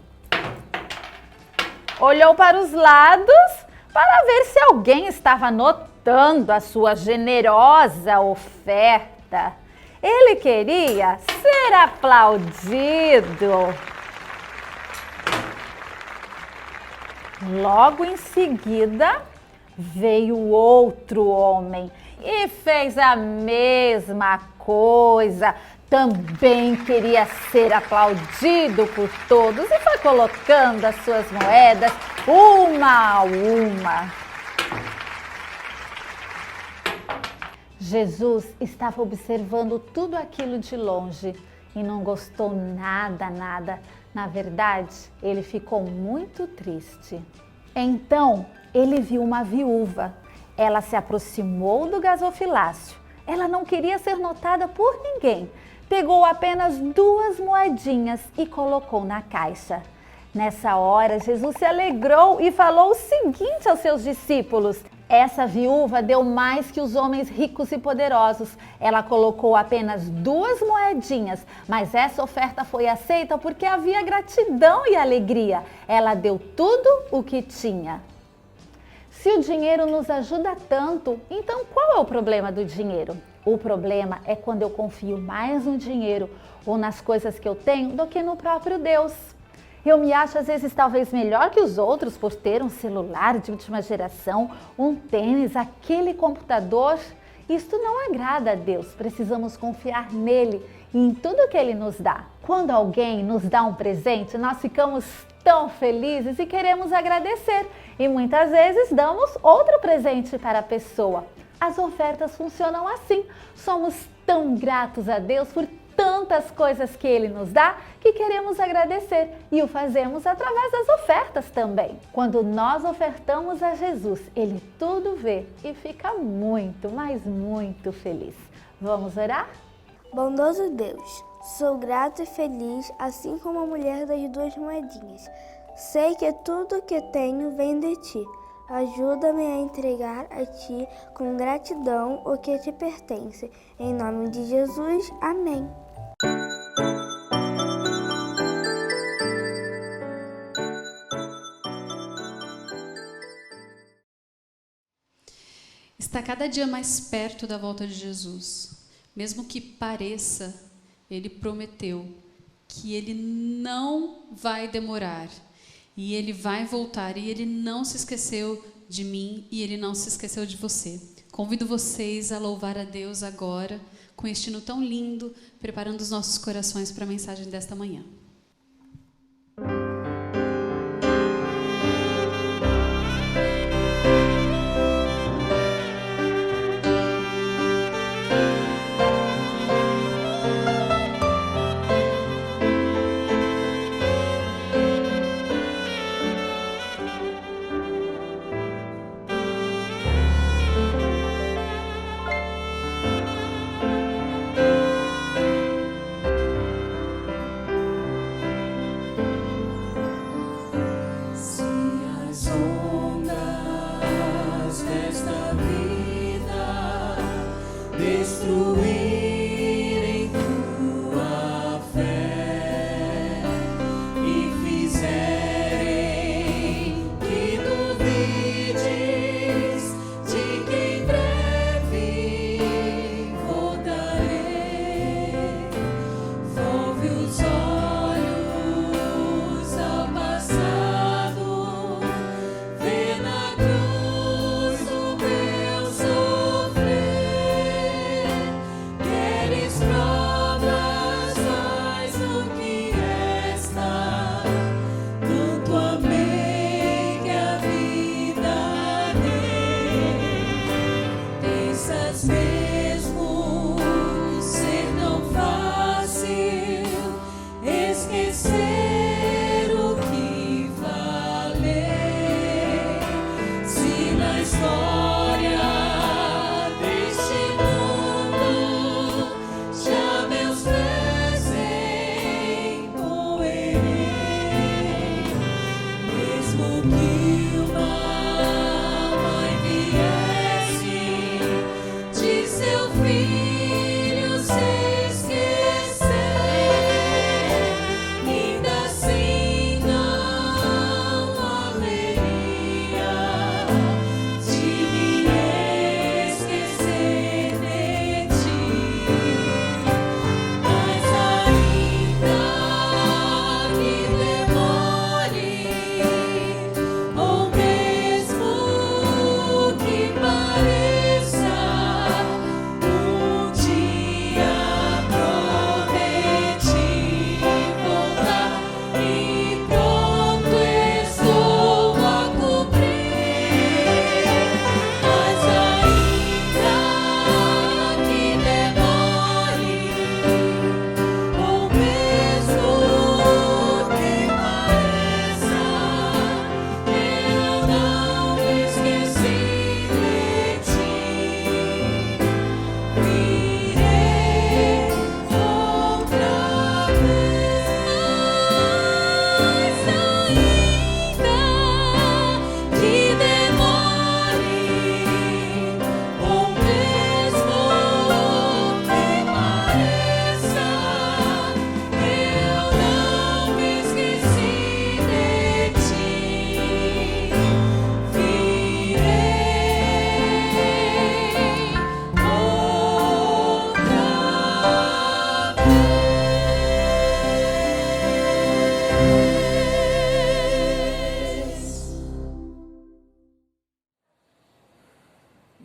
Olhou para os lados para ver se alguém estava notando a sua generosa oferta. Ele queria ser aplaudido. Logo em seguida, veio outro homem e fez a mesma coisa. Também queria ser aplaudido por todos e foi colocando as suas moedas uma a uma. Jesus estava observando tudo aquilo de longe e não gostou nada. Na verdade, ele ficou muito triste. Então, ele viu uma viúva. Ela se aproximou do gasofilácio. Ela não queria ser notada por ninguém. Pegou apenas 2 moedinhas e colocou na caixa. Nessa hora, Jesus se alegrou e falou o seguinte aos seus discípulos: essa viúva deu mais que os homens ricos e poderosos. Ela colocou apenas 2 moedinhas, mas essa oferta foi aceita porque havia gratidão e alegria. Ela deu tudo o que tinha. Se o dinheiro nos ajuda tanto, então qual é o problema do dinheiro? O problema é quando eu confio mais no dinheiro ou nas coisas que eu tenho do que no próprio Deus. Eu me acho às vezes talvez melhor que os outros por ter um celular de última geração, um tênis, aquele computador. Isto não agrada a Deus, precisamos confiar nele e em tudo que ele nos dá. Quando alguém nos dá um presente, nós ficamos tão felizes e queremos agradecer. E muitas vezes damos outro presente para a pessoa. As ofertas funcionam assim. Somos tão gratos a Deus por tantas coisas que Ele nos dá que queremos agradecer e o fazemos através das ofertas também. Quando nós ofertamos a Jesus, Ele tudo vê e fica muito, mas muito feliz. Vamos orar? Bondoso Deus, sou grato e feliz, assim como a mulher das 2 moedinhas. Sei que tudo que tenho vem de Ti. Ajuda-me a entregar a Ti com gratidão o que Te pertence. Em nome de Jesus, amém. está cada dia mais perto da volta de Jesus. Mesmo que pareça, Ele prometeu que Ele não vai demorar. E Ele vai voltar. E Ele não se esqueceu de mim e Ele não se esqueceu de você. Convido vocês a louvar a Deus agora, com este hino tão lindo, preparando os nossos corações para a mensagem desta manhã.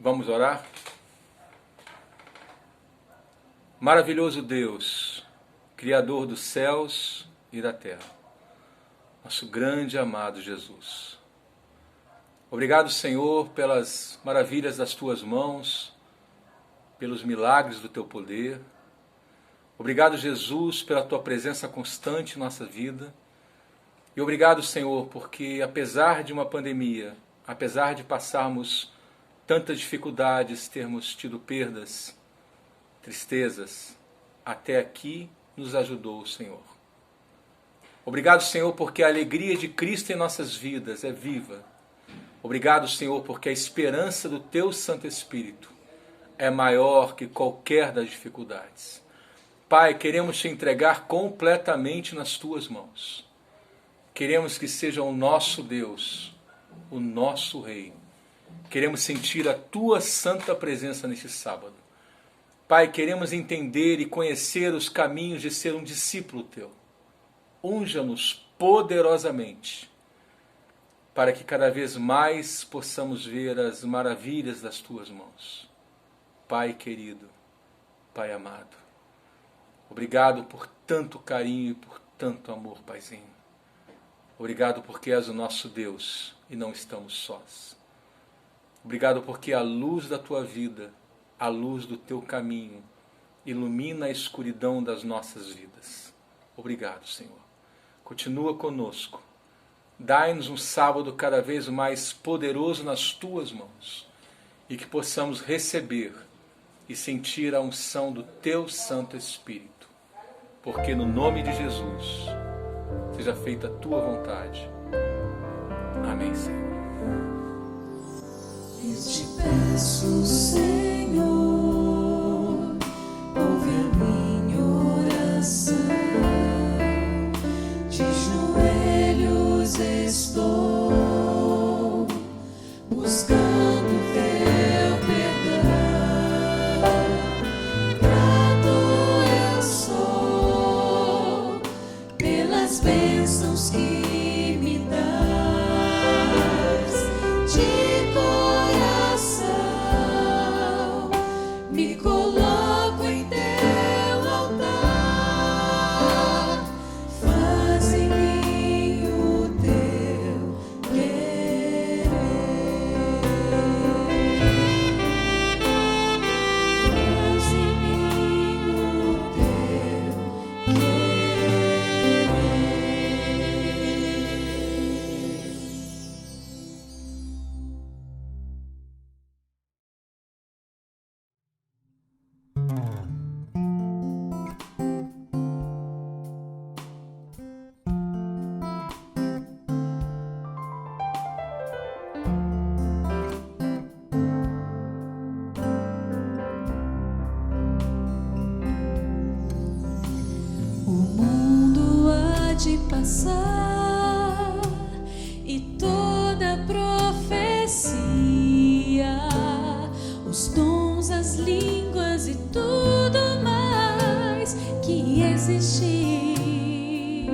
Vamos orar? Maravilhoso Deus, Criador dos céus e da terra, nosso grande e amado Jesus. Obrigado, Senhor, pelas maravilhas das Tuas mãos, pelos milagres do Teu poder. Obrigado, Jesus, pela Tua presença constante em nossa vida. E obrigado, Senhor, porque apesar de uma pandemia, apesar de passarmos tantas dificuldades, termos tido perdas, tristezas, até aqui nos ajudou o Senhor. Obrigado, Senhor, porque a alegria de Cristo em nossas vidas é viva. Obrigado, Senhor, porque a esperança do Teu Santo Espírito é maior que qualquer das dificuldades. Pai, queremos Te entregar completamente nas Tuas mãos. Queremos que seja o nosso Deus, o nosso Rei, Queremos sentir a Tua santa presença neste sábado. Pai, queremos entender e conhecer os caminhos de ser um discípulo Teu. Unja-nos poderosamente, para que cada vez mais possamos ver as maravilhas das Tuas mãos. Pai querido, Pai amado, obrigado por tanto carinho e por tanto amor, Paizinho. Obrigado porque és o nosso Deus e não estamos sós. Obrigado porque a luz da Tua vida, a luz do Teu caminho, ilumina a escuridão das nossas vidas. Obrigado, Senhor. Continua conosco. Dai-nos um sábado cada vez mais poderoso nas Tuas mãos e que possamos receber e sentir a unção do Teu Santo Espírito. Porque no nome de Jesus seja feita a Tua vontade. Amém, Senhor. Eu te peço, Senhor, ouve a minha oração. De joelhos estou buscando Teu perdão. Grato eu sou pelas bênçãos que me dás. De coração me coloco em Teu altar. Faz em mim o Teu querer. Faz em mim o Teu querer. O mundo há de passar e toda profecia, os dons, as línguas e tudo mais que existir.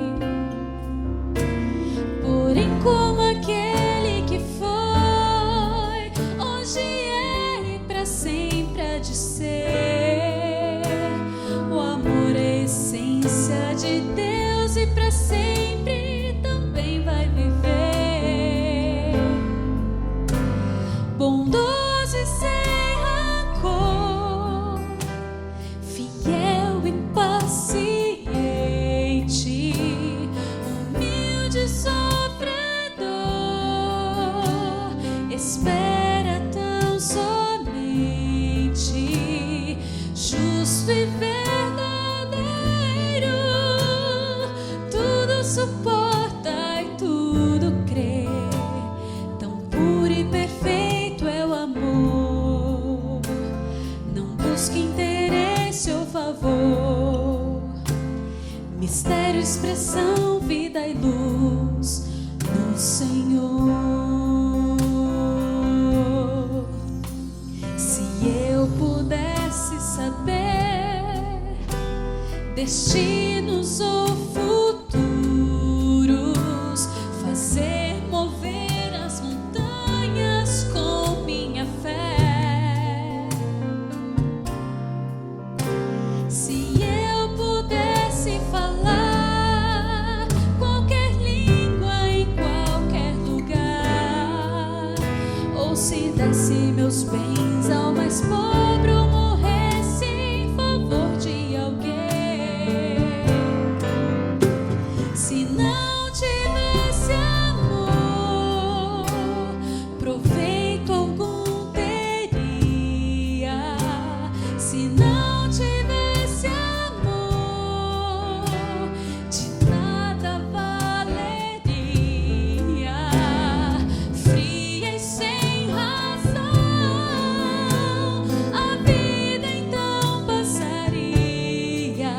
Porém, como aquele que foi, hoje é e para sempre há de ser. O amor é a essência de Deus e para sempre também vai viver. Bondoso e sem rancor, fiel e paciente, humilde e sofredor, espera tão somente, justo e verdadeiro, tudo suporta e tudo crê. Tão puro e perfeito é o amor, não busque interesse ou favor. Mistério, expressão, vida e luz no Senhor. Se eu pudesse saber destinos ou futuros, fazer mover as montanhas com minha fé. Se eu pudesse falar qualquer língua em qualquer lugar, ou se desse meus bens ao mais pobre ou morresse em favor de alguém. Se não tivesse amor, proveito algum teria. Se não tivesse amor, de nada valeria. Fria e sem razão, a vida então passaria.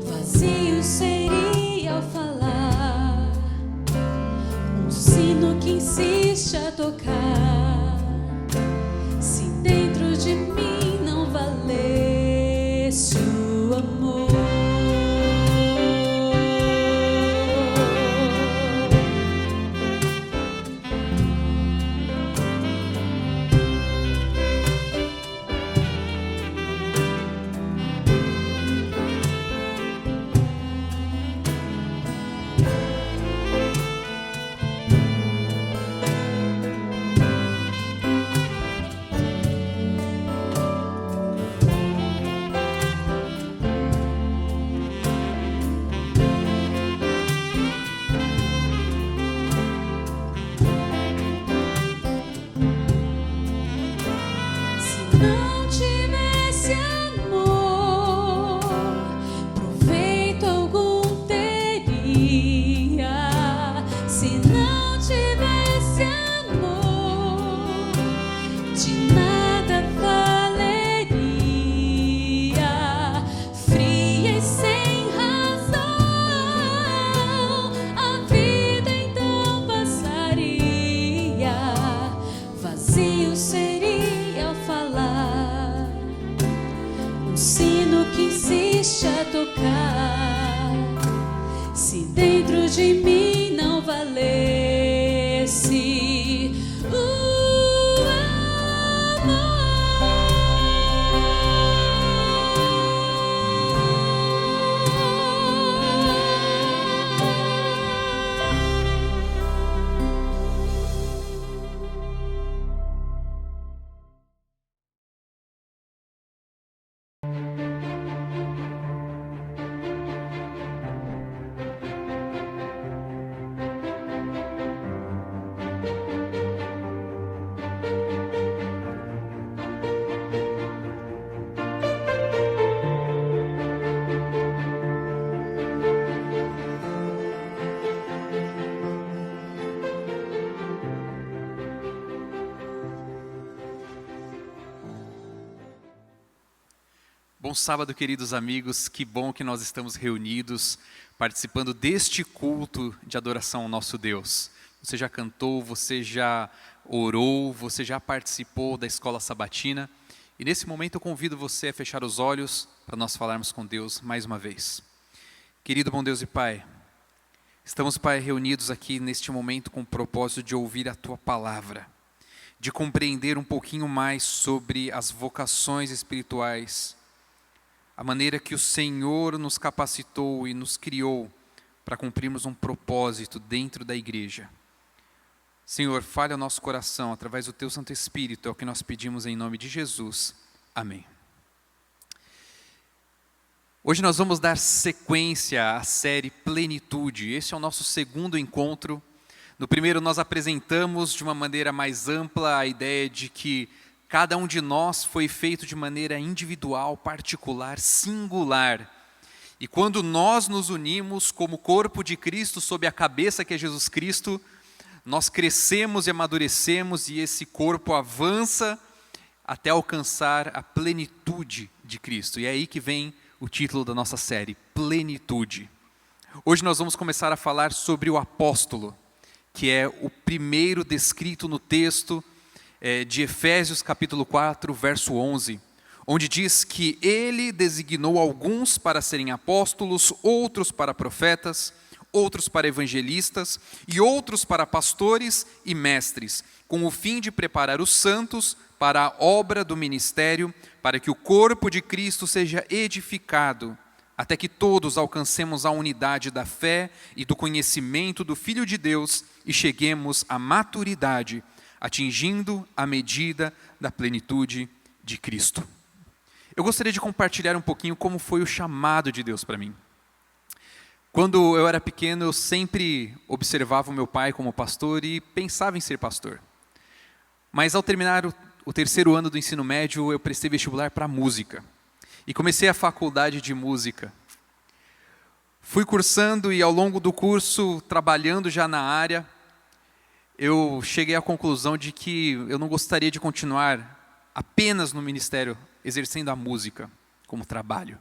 Vazio seria ao falar, um sino que insiste a tocar. de mim não valesse o amor. Bom sábado, queridos amigos, que bom que nós estamos reunidos, participando deste culto de adoração ao nosso Deus. Você já cantou, você já orou, você já participou da escola sabatina, e nesse momento eu convido você a fechar os olhos para nós falarmos com Deus mais uma vez. Querido bom Deus e Pai, estamos, Pai, reunidos aqui neste momento com o propósito de ouvir a Tua palavra, de compreender um pouquinho mais sobre as vocações espirituais, a maneira que o Senhor nos capacitou e nos criou para cumprirmos um propósito dentro da igreja. Senhor, fale ao nosso coração através do Teu Santo Espírito, é o que nós pedimos em nome de Jesus. Amém. Hoje nós vamos dar sequência à série Plenitude. Esse é o nosso segundo encontro. No primeiro nós apresentamos de uma maneira mais ampla a ideia de que cada um de nós foi feito de maneira individual, particular, singular. E quando nós nos unimos como corpo de Cristo sob a cabeça que é Jesus Cristo, nós crescemos e amadurecemos e esse corpo avança até alcançar a plenitude de Cristo. E é aí que vem o título da nossa série, Plenitude. Hoje nós vamos começar a falar sobre o apóstolo, que é o primeiro descrito no texto de Efésios capítulo 4, verso 11, onde diz que ele designou alguns para serem apóstolos, outros para profetas, outros para evangelistas e outros para pastores e mestres, com o fim de preparar os santos para a obra do ministério, para que o corpo de Cristo seja edificado, até que todos alcancemos a unidade da fé e do conhecimento do Filho de Deus e cheguemos à maturidade, atingindo a medida da plenitude de Cristo. Eu gostaria de compartilhar um pouquinho como foi o chamado de Deus para mim. Quando eu era pequeno, eu sempre observava o meu pai como pastor e pensava em ser pastor. Mas ao terminar o terceiro ano do ensino médio, eu prestei vestibular para música. E comecei a faculdade de música. Fui cursando e ao longo do curso, trabalhando já na área, eu cheguei à conclusão de que eu não gostaria de continuar apenas no ministério, exercendo a música como trabalho.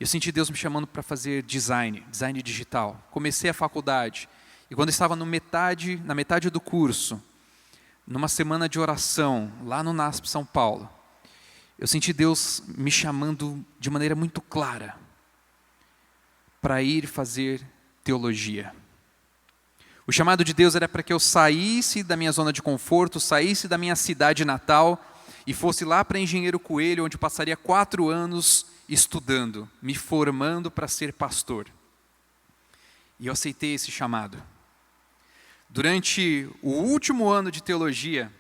Eu senti Deus me chamando para fazer design digital. Comecei a faculdade e quando estava na metade do curso, numa semana de oração, lá no NASP São Paulo, eu senti Deus me chamando de maneira muito clara para ir fazer teologia. O chamado de Deus era para que eu saísse da minha zona de conforto, saísse da minha cidade natal e fosse lá para Engenheiro Coelho, onde passaria 4 anos estudando, me formando para ser pastor. E eu aceitei esse chamado. Durante o último ano de teologia,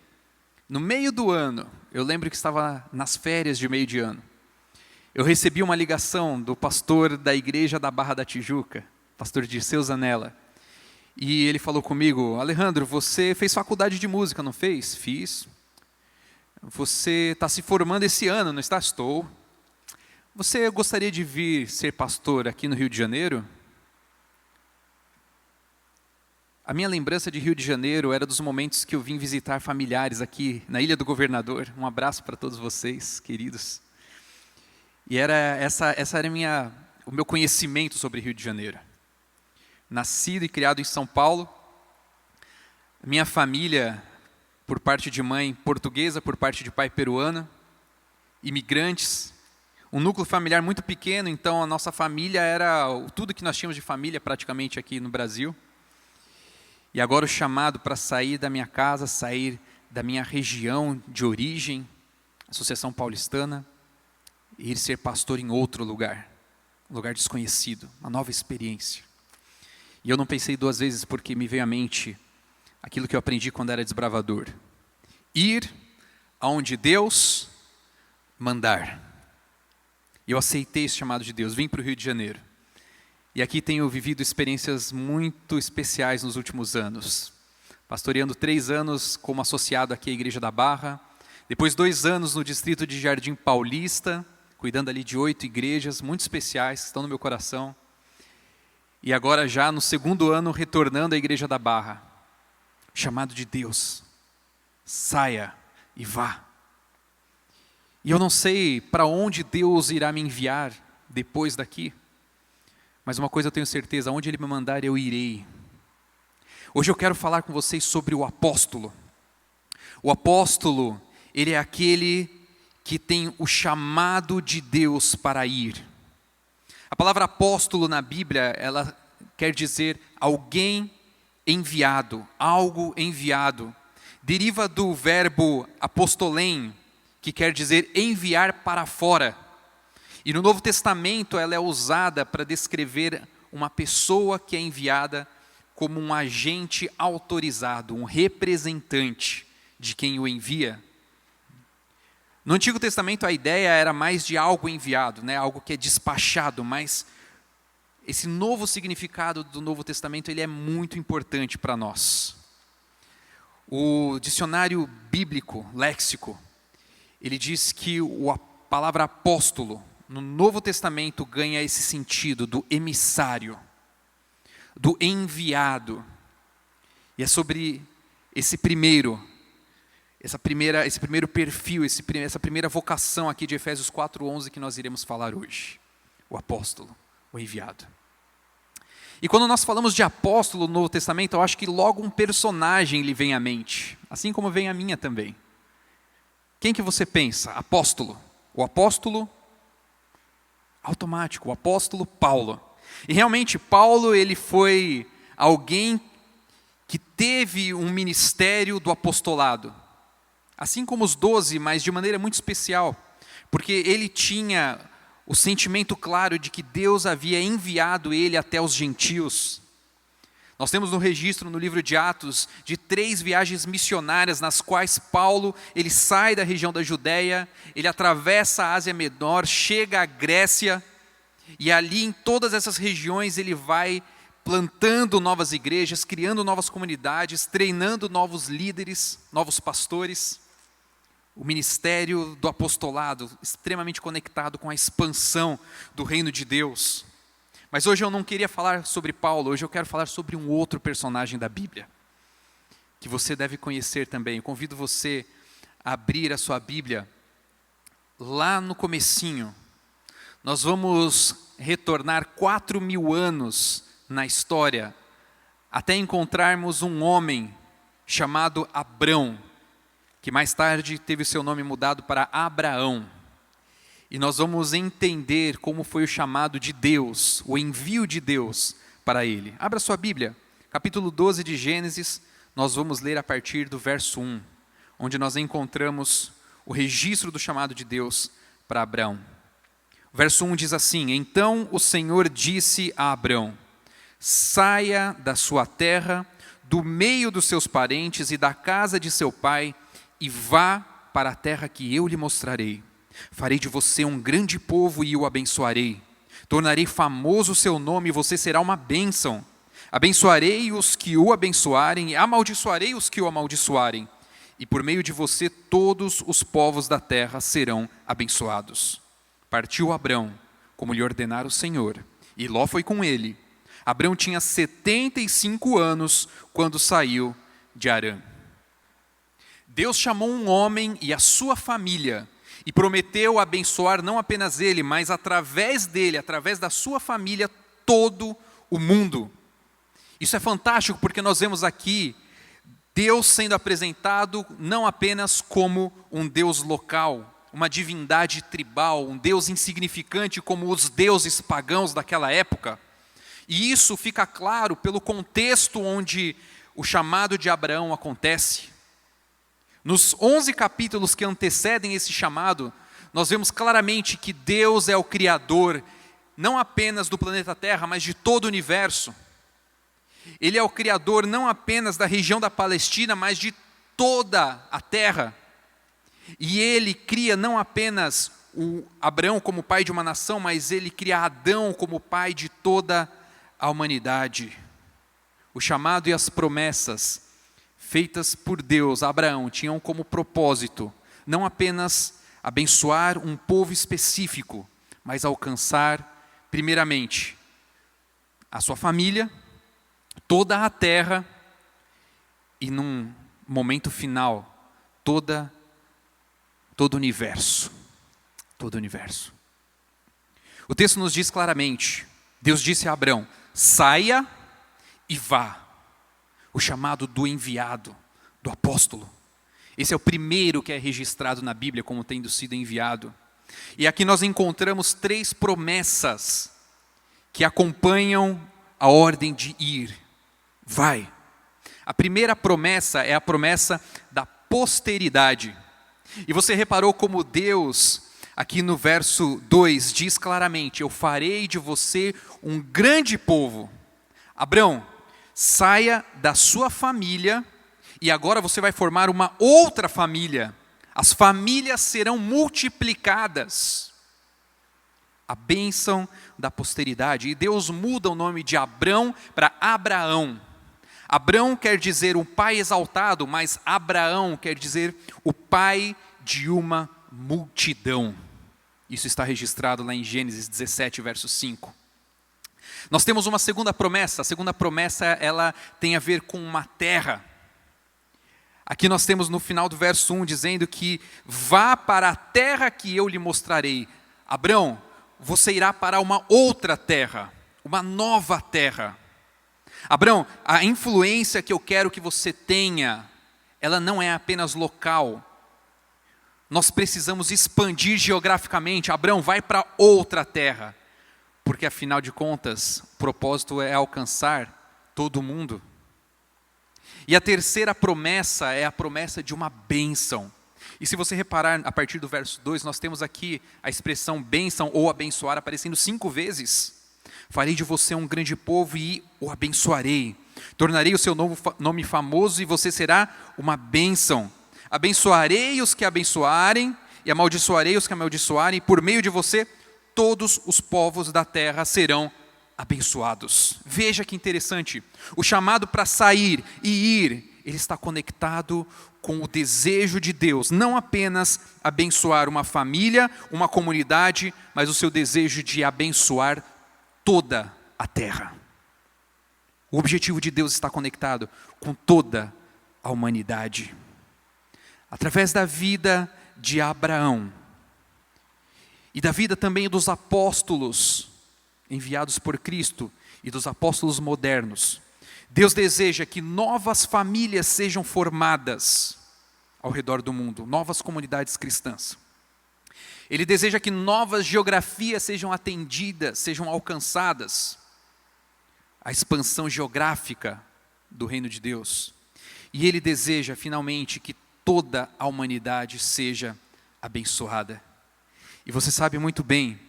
no meio do ano, eu lembro que estava nas férias de meio de ano, eu recebi uma ligação do pastor da igreja da Barra da Tijuca, pastor Dirceu Zanella. E ele falou comigo: Alejandro, você fez faculdade de música, não fez? Fiz. Você está se formando esse ano, não está? Estou. Você gostaria de vir ser pastor aqui no Rio de Janeiro? A minha lembrança de Rio de Janeiro era dos momentos que eu vim visitar familiares aqui na Ilha do Governador. Um abraço para todos vocês, queridos. E essa era o meu conhecimento sobre Rio de Janeiro. Nascido e criado em São Paulo, minha família, por parte de mãe portuguesa, por parte de pai peruano, imigrantes, um núcleo familiar muito pequeno, então a nossa família era tudo que nós tínhamos de família praticamente aqui no Brasil. E agora o chamado para sair da minha casa, sair da minha região de origem, Associação Paulistana, e ir ser pastor em outro lugar, um lugar desconhecido, uma nova experiência. E eu não pensei duas vezes porque me veio à mente aquilo que eu aprendi quando era desbravador. Ir aonde Deus mandar. E eu aceitei esse chamado de Deus, vim para o Rio de Janeiro. E aqui tenho vivido experiências muito especiais nos últimos anos. Pastoreando 3 anos como associado aqui à Igreja da Barra, depois 2 anos no distrito de Jardim Paulista, cuidando ali de 8 igrejas muito especiais que estão no meu coração. E agora já no 2º ano retornando à Igreja da Barra. Chamado de Deus, saia e vá. E eu não sei para onde Deus irá me enviar depois daqui, mas uma coisa eu tenho certeza, aonde Ele me mandar eu irei. Hoje eu quero falar com vocês sobre o apóstolo. O apóstolo, ele é aquele que tem o chamado de Deus para ir. A palavra apóstolo na Bíblia, ela quer dizer alguém enviado, algo enviado. Deriva do verbo apostolém, que quer dizer enviar para fora. E no Novo Testamento ela é usada para descrever uma pessoa que é enviada como um agente autorizado, um representante de quem o envia. No Antigo Testamento a ideia era mais de algo enviado, né? Algo que é despachado, mas esse novo significado do Novo Testamento ele é muito importante para nós. O dicionário bíblico, léxico, ele diz que a palavra apóstolo no Novo Testamento ganha esse sentido do emissário, do enviado. E é sobre esse primeiro perfil, essa primeira vocação aqui de Efésios 4:11 que nós iremos falar hoje. O apóstolo, o enviado. E quando nós falamos de apóstolo no Novo Testamento, eu acho que logo um personagem lhe vem à mente, assim como vem a minha também. Quem que você pensa? Apóstolo. O apóstolo automático, o apóstolo Paulo. E realmente Paulo, ele foi alguém que teve um ministério do apostolado. Assim como os 12, mas de maneira muito especial, porque ele tinha o sentimento claro de que Deus havia enviado ele até os gentios. Nós temos no registro, no livro de Atos, de 3 viagens missionárias, nas quais Paulo, ele sai da região da Judéia, ele atravessa a Ásia Menor, chega à Grécia, e ali em todas essas regiões ele vai plantando novas igrejas, criando novas comunidades, treinando novos líderes, novos pastores. O ministério do apostolado, extremamente conectado com a expansão do reino de Deus. Mas hoje eu não queria falar sobre Paulo, hoje eu quero falar sobre um outro personagem da Bíblia, que você deve conhecer também. Eu convido você a abrir a sua Bíblia, lá no comecinho. Nós vamos retornar 4.000 anos na história, até encontrarmos um homem chamado Abrão, que mais tarde teve o seu nome mudado para Abraão. E nós vamos entender como foi o chamado de Deus, o envio de Deus para ele. Abra sua Bíblia, capítulo 12 de Gênesis, nós vamos ler a partir do verso 1, onde nós encontramos o registro do chamado de Deus para Abrão. O verso 1 diz assim: Então o Senhor disse a Abrão: saia da sua terra, do meio dos seus parentes e da casa de seu pai, e vá para a terra que eu lhe mostrarei. Farei de você um grande povo e o abençoarei. Tornarei famoso o seu nome e você será uma bênção. Abençoarei os que o abençoarem e amaldiçoarei os que o amaldiçoarem. E por meio de você todos os povos da terra serão abençoados. Partiu Abrão, como lhe ordenara o Senhor, e Ló foi com ele. Abrão tinha 75 anos quando saiu de Harã. Deus chamou um homem e a sua família e prometeu abençoar não apenas ele, mas através dele, através da sua família, todo o mundo. Isso é fantástico porque nós vemos aqui Deus sendo apresentado não apenas como um Deus local, uma divindade tribal, um Deus insignificante como os deuses pagãos daquela época. E isso fica claro pelo contexto onde o chamado de Abraão acontece. Nos 11 capítulos que antecedem esse chamado, nós vemos claramente que Deus é o Criador, não apenas do planeta Terra, mas de todo o universo. Ele é o Criador não apenas da região da Palestina, mas de toda a Terra. E Ele cria não apenas o Abraão como pai de uma nação, mas Ele cria Adão como pai de toda a humanidade. O chamado e as promessas feitas por Deus a Abraão tinham como propósito não apenas abençoar um povo específico, mas alcançar, primeiramente, a sua família, toda a terra e, num momento final, todo o universo. Todo o universo. O texto nos diz claramente, Deus disse a Abraão, saia e vá. O chamado do enviado, do apóstolo. Esse é o primeiro que é registrado na Bíblia como tendo sido enviado. E aqui nós encontramos 3 promessas que acompanham a ordem de ir. Vai. A primeira promessa é a promessa da posteridade. E você reparou como Deus, aqui no verso 2, diz claramente, eu farei de você um grande povo. Abraão, saia da sua família e agora você vai formar uma outra família. As famílias serão multiplicadas. A bênção da posteridade. E Deus muda o nome de Abrão para Abraão. Abrão quer dizer o pai exaltado, mas Abraão quer dizer o pai de uma multidão. Isso está registrado lá em Gênesis 17, verso 5. Nós temos uma segunda promessa. A segunda promessa, ela tem a ver com uma terra. Aqui nós temos no final do verso 1 dizendo que vá para a terra que eu lhe mostrarei. Abrão, você irá para uma outra terra, uma nova terra. Abrão, a influência que eu quero que você tenha, ela não é apenas local. Nós precisamos expandir geograficamente. Abrão, vai para outra terra. Porque afinal de contas, o propósito é alcançar todo mundo. E a terceira promessa é a promessa de uma bênção. E se você reparar, a partir do verso 2, nós temos aqui a expressão bênção ou abençoar aparecendo 5 vezes. Farei de você um grande povo e o abençoarei. Tornarei o seu nome famoso e você será uma bênção. Abençoarei os que abençoarem e amaldiçoarei os que amaldiçoarem. Por meio de você, todos os povos da terra serão abençoados. Veja que interessante. O chamado para sair e ir, ele está conectado com o desejo de Deus. Não apenas abençoar uma família, uma comunidade, mas o seu desejo de abençoar toda a terra. O objetivo de Deus está conectado com toda a humanidade. Através da vida de Abraão e da vida também dos apóstolos enviados por Cristo e dos apóstolos modernos, Deus deseja que novas famílias sejam formadas ao redor do mundo, novas comunidades cristãs. Ele deseja que novas geografias sejam atendidas, sejam alcançadas. A expansão geográfica do reino de Deus. E Ele deseja, finalmente, que toda a humanidade seja abençoada. E você sabe muito bem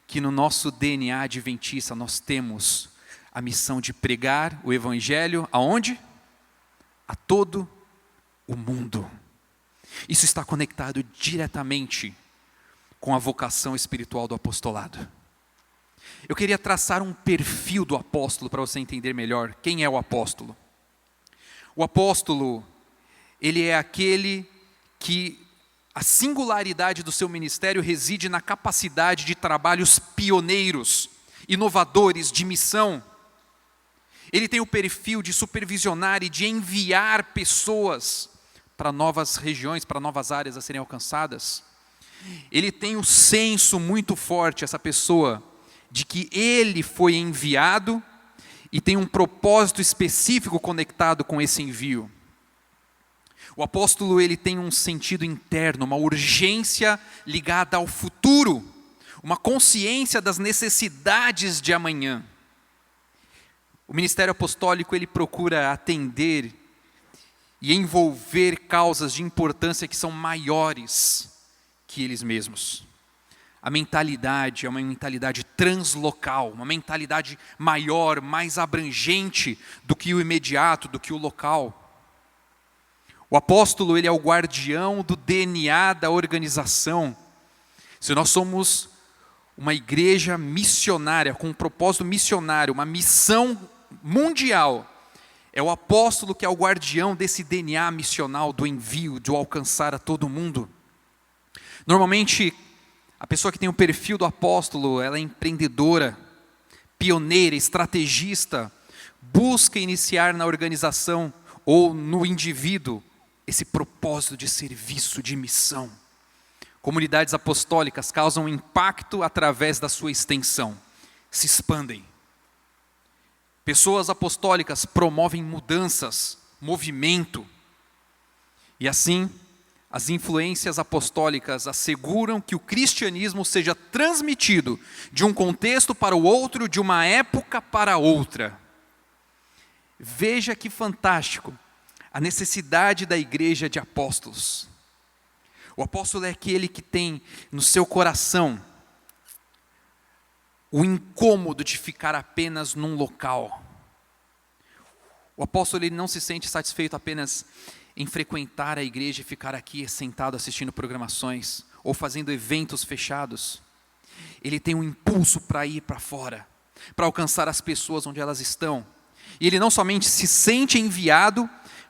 que no nosso DNA adventista nós temos a missão de pregar o Evangelho aonde? A todo o mundo. Isso está conectado diretamente com a vocação espiritual do apostolado. Eu queria traçar um perfil do apóstolo para você entender melhor quem é o apóstolo. O apóstolo, ele é aquele que a singularidade do seu ministério reside na capacidade de trabalhos pioneiros, inovadores, de missão. Ele tem o perfil de supervisionar e de enviar pessoas para novas regiões, para novas áreas a serem alcançadas. Ele tem um senso muito forte, essa pessoa, de que ele foi enviado e tem um propósito específico conectado com esse envio. O apóstolo ele tem um sentido interno, uma urgência ligada ao futuro, uma consciência das necessidades de amanhã. O ministério apostólico ele procura atender e envolver causas de importância que são maiores que eles mesmos. A mentalidade é uma mentalidade translocal, uma mentalidade maior, mais abrangente do que o imediato, do que o local. O apóstolo ele é o guardião do DNA da organização. Se nós somos uma igreja missionária, com um propósito missionário, uma missão mundial, é o apóstolo que é o guardião desse DNA missional, do envio, de alcançar a todo mundo. Normalmente, a pessoa que tem o perfil do apóstolo, ela é empreendedora, pioneira, estrategista, busca iniciar na organização ou no indivíduo esse propósito de serviço, de missão. Comunidades apostólicas causam impacto através da sua extensão, se expandem. Pessoas apostólicas promovem mudanças, movimento. E assim, as influências apostólicas asseguram que o cristianismo seja transmitido de um contexto para o outro, de uma época para outra. Veja que fantástico a necessidade da igreja de apóstolos. O apóstolo é aquele que tem no seu coração o incômodo de ficar apenas num local. O apóstolo ele não se sente satisfeito apenas em frequentar a igreja e ficar aqui sentado assistindo programações ou fazendo eventos fechados. Ele tem um impulso para ir para fora, para alcançar as pessoas onde elas estão. E ele não somente se sente enviado,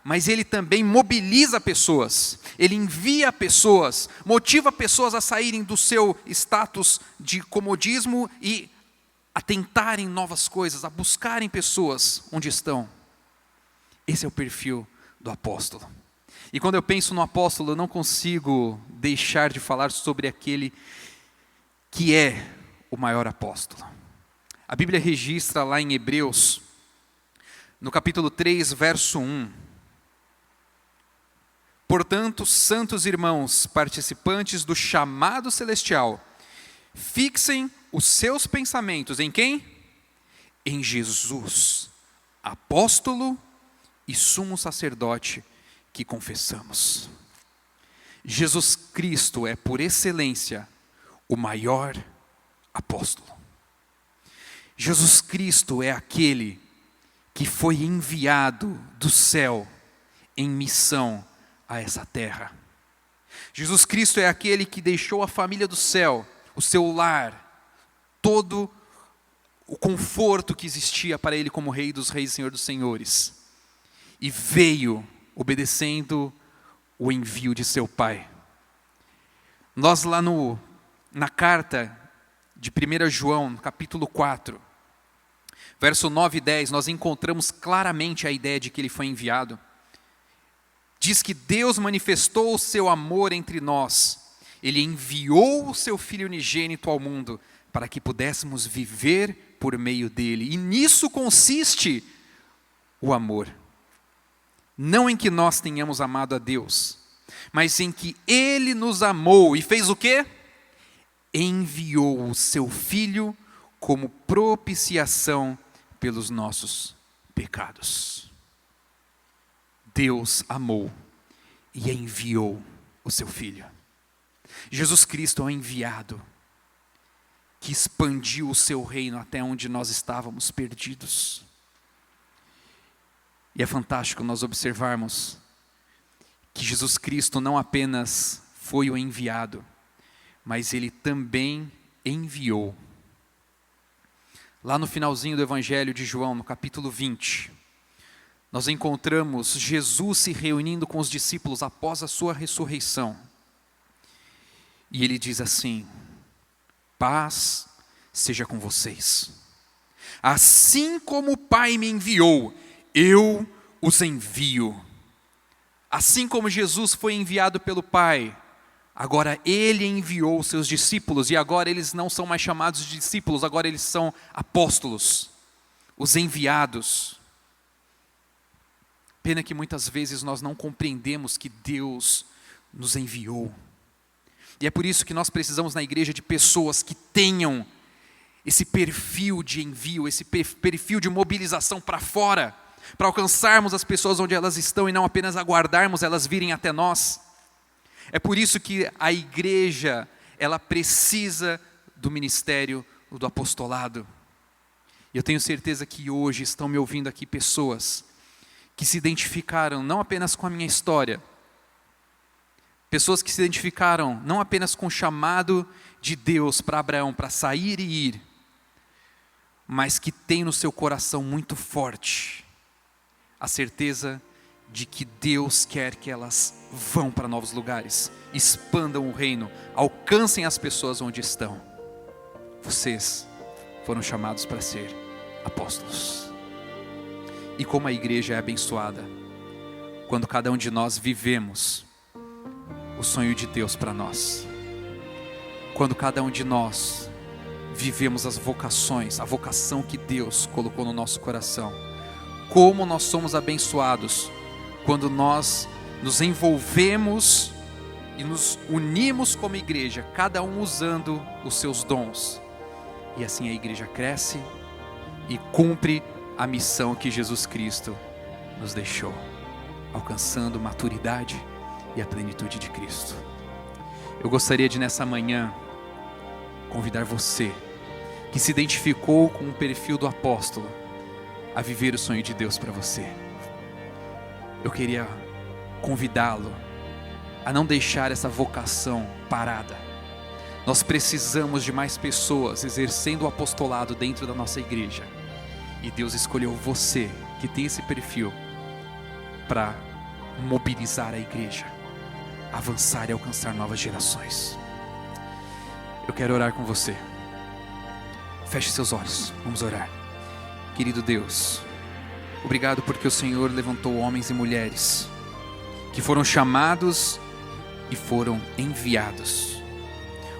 mas ele também mobiliza pessoas, ele envia pessoas, motiva pessoas a saírem do seu status de comodismo e a tentarem novas coisas, a buscarem pessoas onde estão. Esse é o perfil do apóstolo. E quando eu penso no apóstolo, eu não consigo deixar de falar sobre aquele que é o maior apóstolo. A Bíblia registra lá em Hebreus, no capítulo 3, verso 1. Portanto, santos irmãos, participantes do chamado celestial, fixem os seus pensamentos em quem? Em Jesus, apóstolo e sumo sacerdote que confessamos. Jesus Cristo é, por excelência, o maior apóstolo. Jesus Cristo é aquele que foi enviado do céu em missão a essa terra. Jesus Cristo é aquele que deixou a família do céu, o seu lar, todo o conforto que existia para ele como Rei dos Reis e Senhor dos Senhores, e veio obedecendo o envio de seu Pai. Nós lá na carta de 1 João, no capítulo 4, verso 9 e 10, nós encontramos claramente a ideia de que ele foi enviado. Diz que Deus manifestou o seu amor entre nós. Ele enviou o seu Filho unigênito ao mundo para que pudéssemos viver por meio dele. E nisso consiste o amor. Não em que nós tenhamos amado a Deus, mas em que Ele nos amou e fez o quê? Enviou o seu Filho como propiciação pelos nossos pecados. Deus amou e enviou o seu Filho. Jesus Cristo é o enviado que expandiu o seu reino até onde nós estávamos perdidos. E é fantástico nós observarmos que Jesus Cristo não apenas foi o enviado, mas ele também enviou. Lá no finalzinho do Evangelho de João, no capítulo 20, nós encontramos Jesus se reunindo com os discípulos após a sua ressurreição. E ele diz assim: paz seja com vocês. Assim como o Pai me enviou, eu os envio. Assim como Jesus foi enviado pelo Pai, agora Ele enviou os seus discípulos, e agora eles não são mais chamados de discípulos, agora eles são apóstolos, os enviados. Pena que muitas vezes nós não compreendemos que Deus nos enviou. E é por isso que nós precisamos na igreja de pessoas que tenham esse perfil de envio, esse perfil de mobilização para fora, para alcançarmos as pessoas onde elas estão e não apenas aguardarmos elas virem até nós. É por isso que a igreja, ela precisa do ministério do apostolado. E eu tenho certeza que hoje estão me ouvindo aqui pessoas que se identificaram não apenas com a minha história, pessoas que se identificaram não apenas com o chamado de Deus para Abraão, para sair e ir, mas que tem no seu coração muito forte a certeza de que Deus quer que elas vão para novos lugares, expandam o reino, alcancem as pessoas onde estão. Vocês foram chamados para ser apóstolos. E como a igreja é abençoada quando cada um de nós vivemos o sonho de Deus para nós. Quando cada um de nós vivemos as vocações, a vocação que Deus colocou no nosso coração. Como nós somos abençoados quando nós nos envolvemos e nos unimos como igreja, cada um usando os seus dons. E assim a igreja cresce e cumpre a missão que Jesus Cristo nos deixou, alcançando maturidade e a plenitude de Cristo. Eu gostaria de nessa manhã convidar você que se identificou com o perfil do apóstolo a viver o sonho de Deus para você. Eu queria convidá-lo a não deixar essa vocação parada. Nós precisamos de mais pessoas exercendo o apostolado dentro da nossa igreja. E Deus escolheu você que tem esse perfil para mobilizar a igreja, avançar e alcançar novas gerações. Eu quero orar com você. Feche seus olhos, vamos orar. Querido Deus, obrigado porque o Senhor levantou homens e mulheres que foram chamados e foram enviados.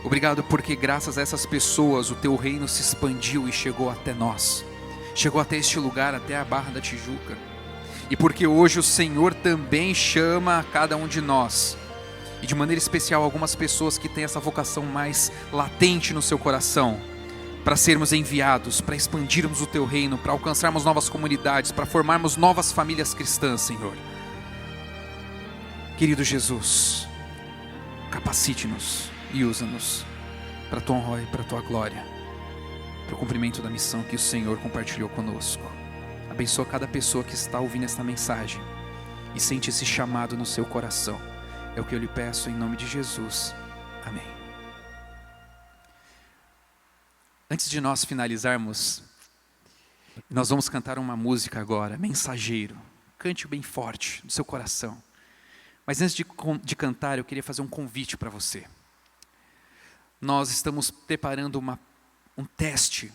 Obrigado porque graças a essas pessoas o teu reino se expandiu e chegou até nós. Chegou até este lugar, até a Barra da Tijuca. E porque hoje o Senhor também chama a cada um de nós. E de maneira especial algumas pessoas que têm essa vocação mais latente no seu coração, para sermos enviados, para expandirmos o teu reino, para alcançarmos novas comunidades, para formarmos novas famílias cristãs, Senhor. Querido Jesus, capacite-nos e usa-nos para a tua honra e para a tua glória, para o cumprimento da missão que o Senhor compartilhou conosco. Abençoa cada pessoa que está ouvindo esta mensagem e sente esse chamado no seu coração. É o que eu lhe peço em nome de Jesus. Amém. Antes de nós finalizarmos, nós vamos cantar uma música agora, Mensageiro. Cante bem forte do seu coração. Mas antes de cantar, eu queria fazer um convite para você. Nós estamos preparando um teste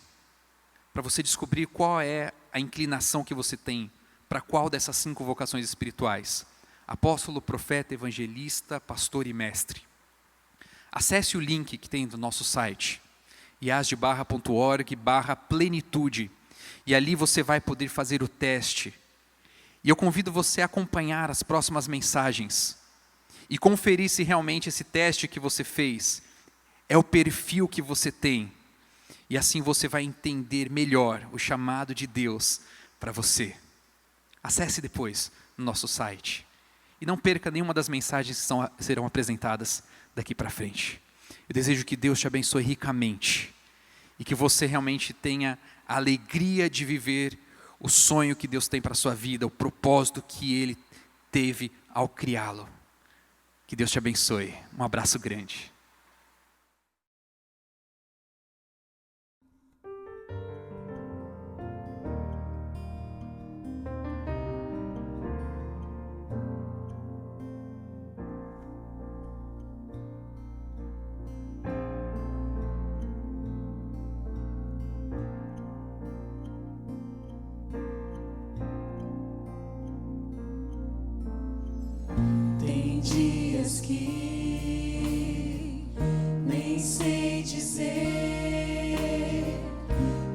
para você descobrir qual é a inclinação que você tem para qual dessas 5 vocações espirituais: apóstolo, profeta, evangelista, pastor e mestre. Acesse o link que tem no nosso site, iasdebarra.org/plenitude, e ali você vai poder fazer o teste. E eu convido você a acompanhar as próximas mensagens e conferir se realmente esse teste que você fez é o perfil que você tem. E assim você vai entender melhor o chamado de Deus para você. Acesse depois no nosso site. E não perca nenhuma das mensagens que serão apresentadas daqui para frente. Eu desejo que Deus te abençoe ricamente. E que você realmente tenha a alegria de viver o sonho que Deus tem para a sua vida, o propósito que Ele teve ao criá-lo. Que Deus te abençoe. Um abraço grande. Dias que nem sei dizer,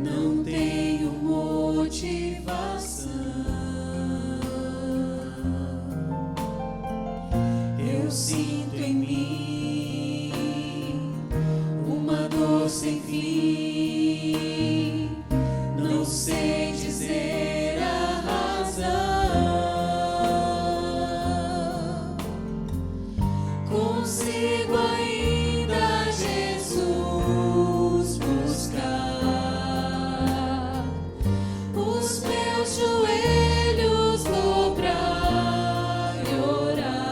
não tenho motivação, eu sinto em mim uma dor sem fim. Não sei dizer a razão. Consigo ainda, Jesus, buscar os meus joelhos dobrar e orar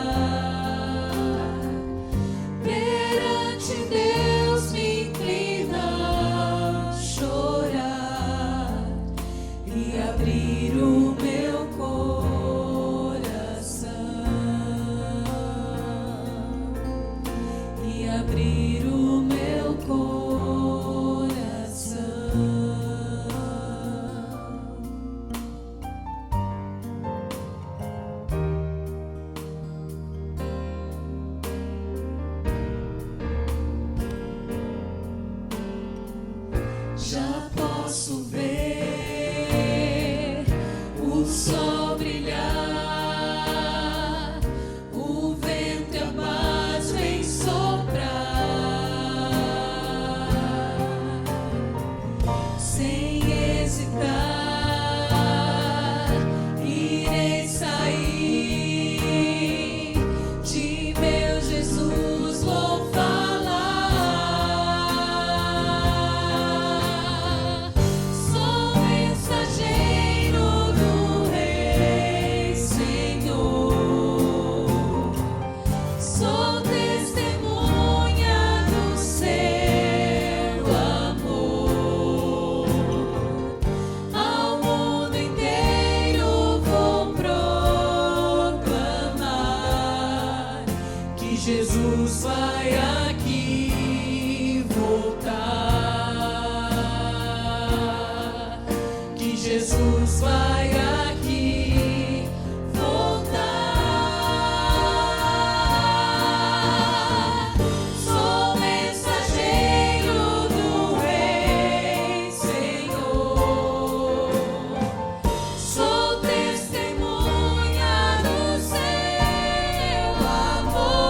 perante Deus, me inclinar, chorar e abrir o meu coração, e abrir o meu coração. Já posso ver o sol brilhar, o vento amado vem soprar. Sem hesitar, irei sair, de meu Jesus vou falar. Sou mensageiro do Rei, Senhor. Sou testemunha do seu amor. Ao mundo inteiro vou proclamar que Jesus vai aqui voltar. Que Jesus vai aqui voltar. Sou mensageiro do Rei, Senhor. Sou testemunha do seu amor.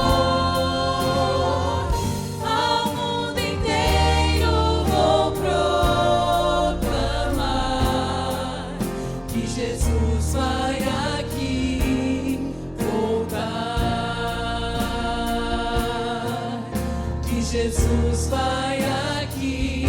Ao mundo inteiro vou proclamar que Jesus vai aqui voltar. Que Jesus vai aqui